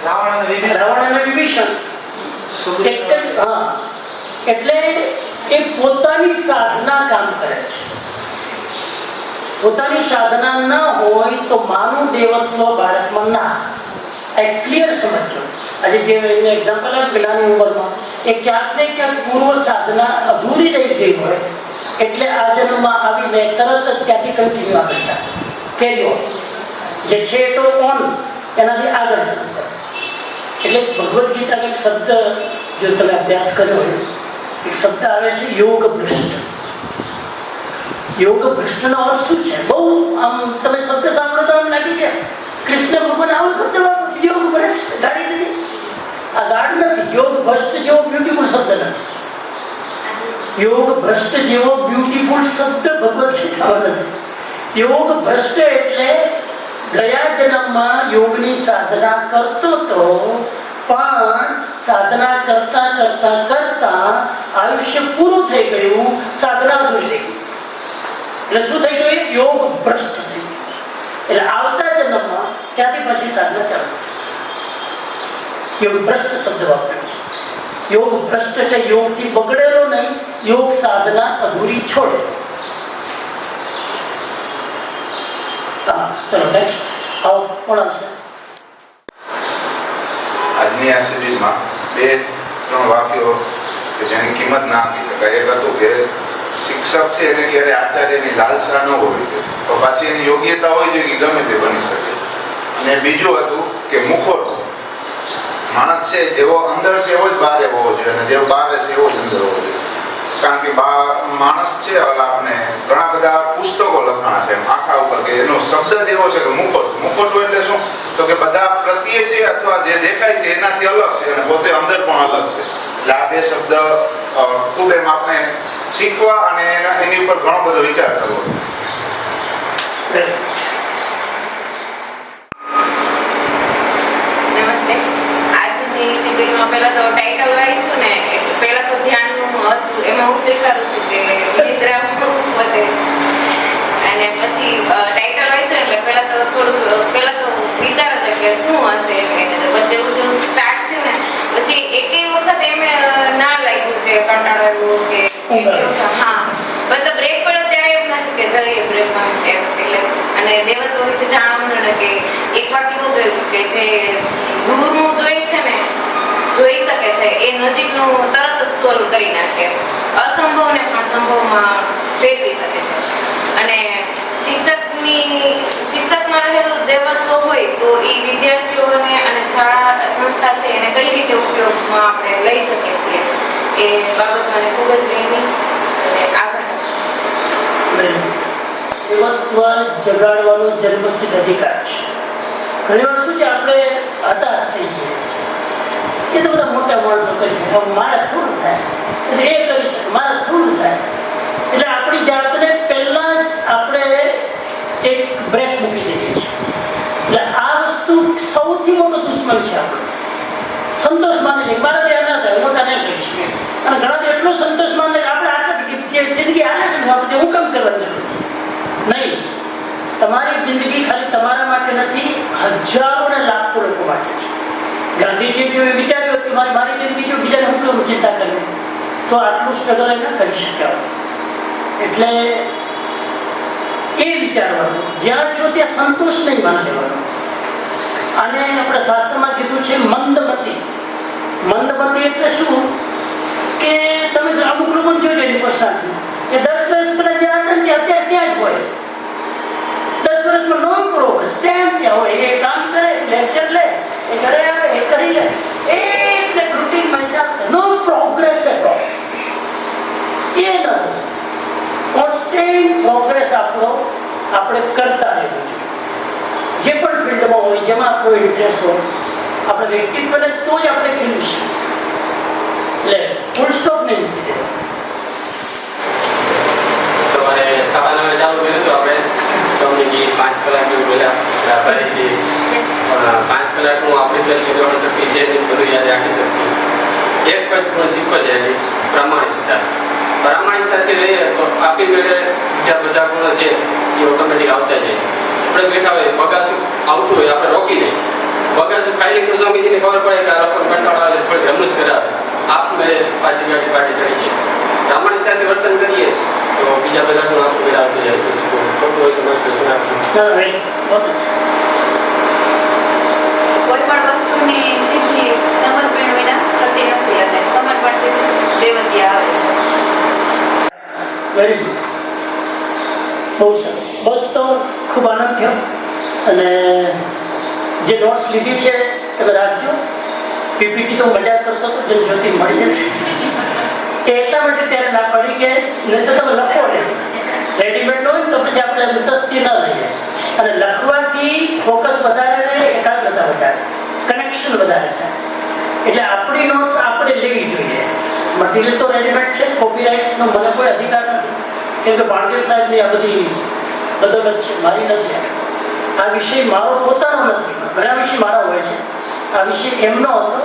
Speaker 5: રાવણ અને વિભીષણ એક જ. હા, એટલે એ પોતાની સાધના કામ કરે છે. પોતાની સાધના ન હોય તો માનું દેવત્વ બાળકમાં ના. એક ક્લિયર સમજો. આજે જે એક્ઝામ્પલ આપ્યું નાની ઉંમરમાં એ ક્યાંક ને ક્યાંક પૂર્વ સાધના અધૂરી રહી ગઈ હોય એટલે આ જન્મમાં આવીને તરત જ ત્યાંથી કન્ટિન્યુ આગળ થાય. કેરી ઓન જે છે તો ઓન, એનાથી આગળ સમજો. એટલે ભગવદ્ ગીતાનો એક શબ્દ જો તમે અભ્યાસ કર્યો હોય, એક શબ્દ આવે છે યોગ ભ્રષ્ટ. યોગ ભ્રષ્ટનો અર્થ શું છે? બહુ આમ તમે શબ્દ સાંભળો તો આમ લાગે કે કૃષ્ણ ભગવાન આવો શબ્દ વાપરો, યોગ ભ્રષ્ટ ગાડી દીધી. આ ગાડ નથી. યોગ ભ્રષ્ટ જેવો બ્યુટીફુલ શબ્દ નથી. યોગ ભ્રષ્ટ જેવો બ્યુટીફુલ શબ્દ ભગવદ્ ગીતામાં નથી. યોગ ભ્રષ્ટ એટલે ગયા જન્મમાં યોગની સાધના કરતો તો પણ સાધના કરતા કરતા કરતા આયુષ્ય પૂરું થઈ ગયું, સાધના અધૂરી થઈ ગઈ. એટલે શું થઈ ગયું? યોગ ભ્રષ્ટ થઈ ગયું. એટલે આવતા જન્મમાં ત્યાંથી પછી સાધના ચાલુ થશે. યોગ ભ્રષ્ટ શબ્દ વાપર્યો છે. યોગ ભ્રષ્ટ એટલે યોગથી બગડેલો નહીં, યોગ સાધના અધૂરી છોડે. હા, ચલો નેક્સ્ટ. આવો કોણ આવશે?
Speaker 9: આજની આ શિબિરમાં 2-3 વાક્યો કે જેની કિંમત ના આપી શકાય. એક હતું કે શિક્ષક છે એને ક્યારે આચાર્યની લાલસા ન હોવી જોઈએ, તો પાછી એની યોગ્યતા હોય જોઈએ કે ગમે તે બની શકે. અને બીજું હતું કે મુખોટો. માણસ છે જેવો અંદર છે એવો જ બહાર હોવો જોઈએ અને જેવો બહાર છે એવો જ અંદર હોવો જોઈએ. કારણ કે માણસ છે આપણે ઘણા બધા પુસ્તકો લખાણા છે આખા ઉપર કે એનો શબ્દ જ એવો છે કે મુખોટો. મુખોટો એટલે શું? તો કે બધા પ્રત્યે છે અથવા જે દેખાય છે એનાથી અલગ છે અને પોતે અંદર પણ અલગ છે. એટલે આ 2 શબ્દ ખૂબ એમ આપણે શીખવા અને એની ઉપર ઘણો બધો વિચાર કરવો.
Speaker 10: નમસ્તે. આજની શિબિરમાં પહેલા તો ટાઇટલ વાંચ્યું ને એટલે પહેલા તો ધ્યાનનું હતું, એમાં હું સ્વીકારું છું કે નિદ્રા વખતે. અને પછી ટાઇટલ વાંચ્યું એટલે પહેલા તો વિચાર હતો કે શું હશે એમ એને. તો પછી એવું જેવું સ્ટાર્ટ થયું ને પછી એકેય વખત એમ ના લાગ્યું કે કંટાળો આવ્યો કે હા મતલબ બ્રેક પડ્યો ત્યારે એમ નથી કે જઈએ બ્રેકમાં એમ. એટલે અને દેવત્વ વિશે જાણવાનું ને કે એક વાક્ય એવું ગયું કે જે દૂરનું જોઈ છે ને જોઈ શકે છે એ નજીકનું તરત જ સોલ્વ કરી નાખે, અસંભવને પણ સંભવમાં ફેરવી શકે છે. અને શિક્ષકમાં રહેલું દેવત્વ હોય તો એ વિદ્યાર્થીઓને અને શાળા સંસ્થા છે એને કઈ રીતે ઉપયોગમાં આપણે લઈ શકીએ છીએ એ બાબત મને ખૂબ જ ગમી અને આભાર.
Speaker 5: દેવત્વ જગાડવાનો જન્મસિદ્ધ અધિકાર છે. ઘણી વાર શું છે આપણે હતાશ થઈ જઈએ, એ તો બધા મોટા માણસો કરી શકે, મારે થોડું થાય એટલે એ કરી શકે, મારે થોડું થાય એટલે આપણી જાતને પહેલાં જ આપણે એક બ્રેક મૂકી દઈએ છીએ. એટલે આ વસ્તુ સૌથી મોટો દુશ્મન છે આપણો. સંતોષ માની લે મારા ત્યાં ના થાય હું તને કરીશ અને ઘણા એટલો સંતોષ માની લે આપણે આટલાથી જિંદગી હાલે છે ને આપણે હું કામ કરવાની જરૂર નહીં. તમારી જિંદગી ખાલી તમારા માટે નથી, હજારો ને લાખો લોકો માટે છે. ગાંધીજી જો વિચાર્યું કે મારી જિંદગી જો બીજાને હું કેમ ચિંતા કરવી તો આટલું સ્ટ્રગલ એ ન કરી શક્યા. એટલે એ વિચારવાનું જ્યાં છો ત્યાં સંતોષ નહીં માની લેવાનો. અને આપણે શાસ્ત્રમાં કીધું છે મંદમતી. મંદમતી એટલે શું કે તમે અમુક લોકોને જોઈ એની પર્સનાલિટી એ 10 વર્ષ પહેલા જ્યાં હતા ને અત્યારે ત્યાં જ હોય. 10 વર્ષમાં નો પ્રોગ્રેસ ત્યાં હોય. એ કામ કરે, લેક્ચર લે, એ ઘરે આવે, એ કરી લે, એટલે રૂટીનમાં ચાલતા નો પ્રોગ્રેસ એટ ઓલ. એ ન કોન્સ્ટન્ટ પ્રોગ્રેસ આપણે કરતા રહેવું જોઈએ. જે પણ ફિલ્ડમાં હોય જેમાં આપણો ઇન્ટરેસ્ટ હોય આપણે વ્યક્તિત્વને તો જ આપણે ખીલવીશું. એટલે ફૂલ સ્ટોપ નહીં મૂકી દેવા.
Speaker 11: સવારે 9:30 ચાલુ કર્યું તો આપણે સ્વામીજી 5 કલાક જેવું પહેલા કરીએ છીએ. પણ 5 કલાકનું આપણી તરીકે જોડી શકીએ છીએ ને બધું યાદ રાખી શકીએ. એક જ પણ શીખવો છે પ્રામાણિકતા. પ્રામાણિકતાથી રહીએ તો આપણી જોડે બીજા બધા ગુણો છે એ ઓટોમેટિક આવતા જાય. આપણે બેઠા હોય બગાસું આવતું હોય આપણે રોકી નહીં. બગાસું ખાઈ તો સ્વામીજીને ખબર પડે કે આ લોકોને કંટાળો આવે થોડી રમૂજ કરાવે, આપમેળે પાછી ગાડી પાછી ચડી જાય. પ્રામાણિકતાથી વર્તન કરીએ તો બીજા બધા ગુણ આપણું મેળ આવતું જાય. પછી ખોટું હોય તો માર્ગદર્શન આપવું.
Speaker 8: કોઈ પણ વસ્તુની સિદ્ધિ સમર્પણ વિના થતી નથી અને સમર્પણથી દેવત્ય આવે છે.
Speaker 5: વેરી ગુડ, બહુ સરસ. બસ તો ખૂબ આનંદ થયો અને જે નોટ્સ લીધી છે તમે રાખજો. પીપીટી તો મજા કરતો હતો જે જ્યોતિ મળી જશે કે એટલા માટે ત્યારે ના પડી કે નહીં તો તમે લખો ને રેડીમેડ હોય તો પછી આપણે તસ્તી ન લઈએ. અને લખવાથી ફોકસ વધારે રહે, એકાગ્રતા વધારે, કનેક્શન વધારે થાય. એટલે આપણી નોટ્સ આપણે લેવી જોઈએ. મટીરિયલ તો રેડીમેડ છે, કોપીરાઇટનો મને કોઈ અધિકાર નથી કેમ કે બાળકેલ સાહેબની આ બધી બદલત છે, મારી નથી. આ વિષય મારો પોતાનો નથી, ઘણા વિષય મારા હોય છે. આ વિષય એમનો હતો,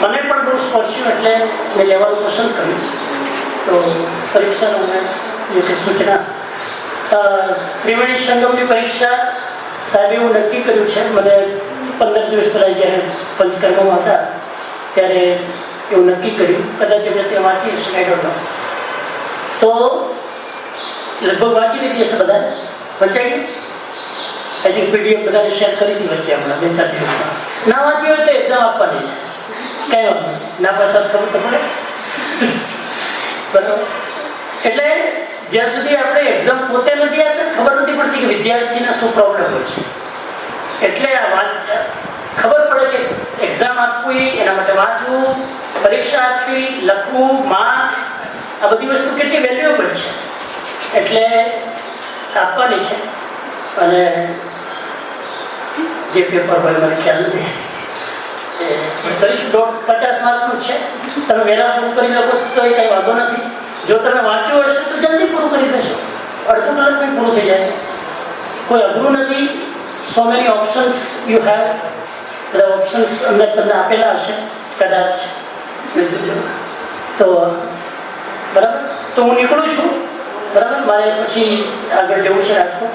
Speaker 5: મને પણ બહુ સ્પર્શ્યું એટલે મેં લેવાનું પસંદ કર્યું. તો પરીક્ષાનો મેં જે સૂચના ત્રિવેણી સંગમની પરીક્ષા સાહેબે એવું નક્કી કર્યું છે. મને 15 દિવસ પહેલાં જ્યારે પંચકર્મમાં હતા ત્યારે એવું નક્કી કર્યું, કદાચ એમને ત્યાં વાંચી હશે, આઈ ડોન્ટ નો. તો લગભગ વાંચી લીધી હશે બધા વંચાઈ ગયું. આઈ થિંક પીડીએફ બધાને શેર કરી હતી વચ્ચે હમણાં 2-4 દિવસમાં. ના વાંચી હોય તો એક્ઝામ આપવાની છે, કંઈ વાંધો નહીં. ના પાછા ખબર તો પડે બરાબર. એટલે જ્યાં સુધી આપણે એક્ઝામ પોતે નથી આપતા ખબર નથી પડતી કે વિદ્યાર્થીને શું પ્રોબ્લેમ હોય છે. એટલે આ ખબર પડે કે એક્ઝામ આપવી, એના માટે વાંચવું, પરીક્ષા આપવી, લખવું, માર્ક્સ, આ બધી વસ્તુ કેટલી વેલ્યુએબલ છે. એટલે આપવાની છે. અને જે પેપર હોય મને ખ્યાલ નથી કરીશું. 50 માર્કનું જ છે. તમે વહેલા પૂરું કરી લો તો એ કંઈ વાંધો નથી. જો તમે વાંચ્યું હશે તો જલ્દી પૂરું કરી દેશો, અડધો કલાકમાં પૂરું થઈ જાય. કોઈ અઘરું નથી. So many options you have. બધા ઓપ્શન્સ અંદર તમને આપેલા હશે કદાચ. તો બરાબર, તો હું નીકળું છું. બરાબર. મારે પછી આગળ જવું છે રાજકોટ.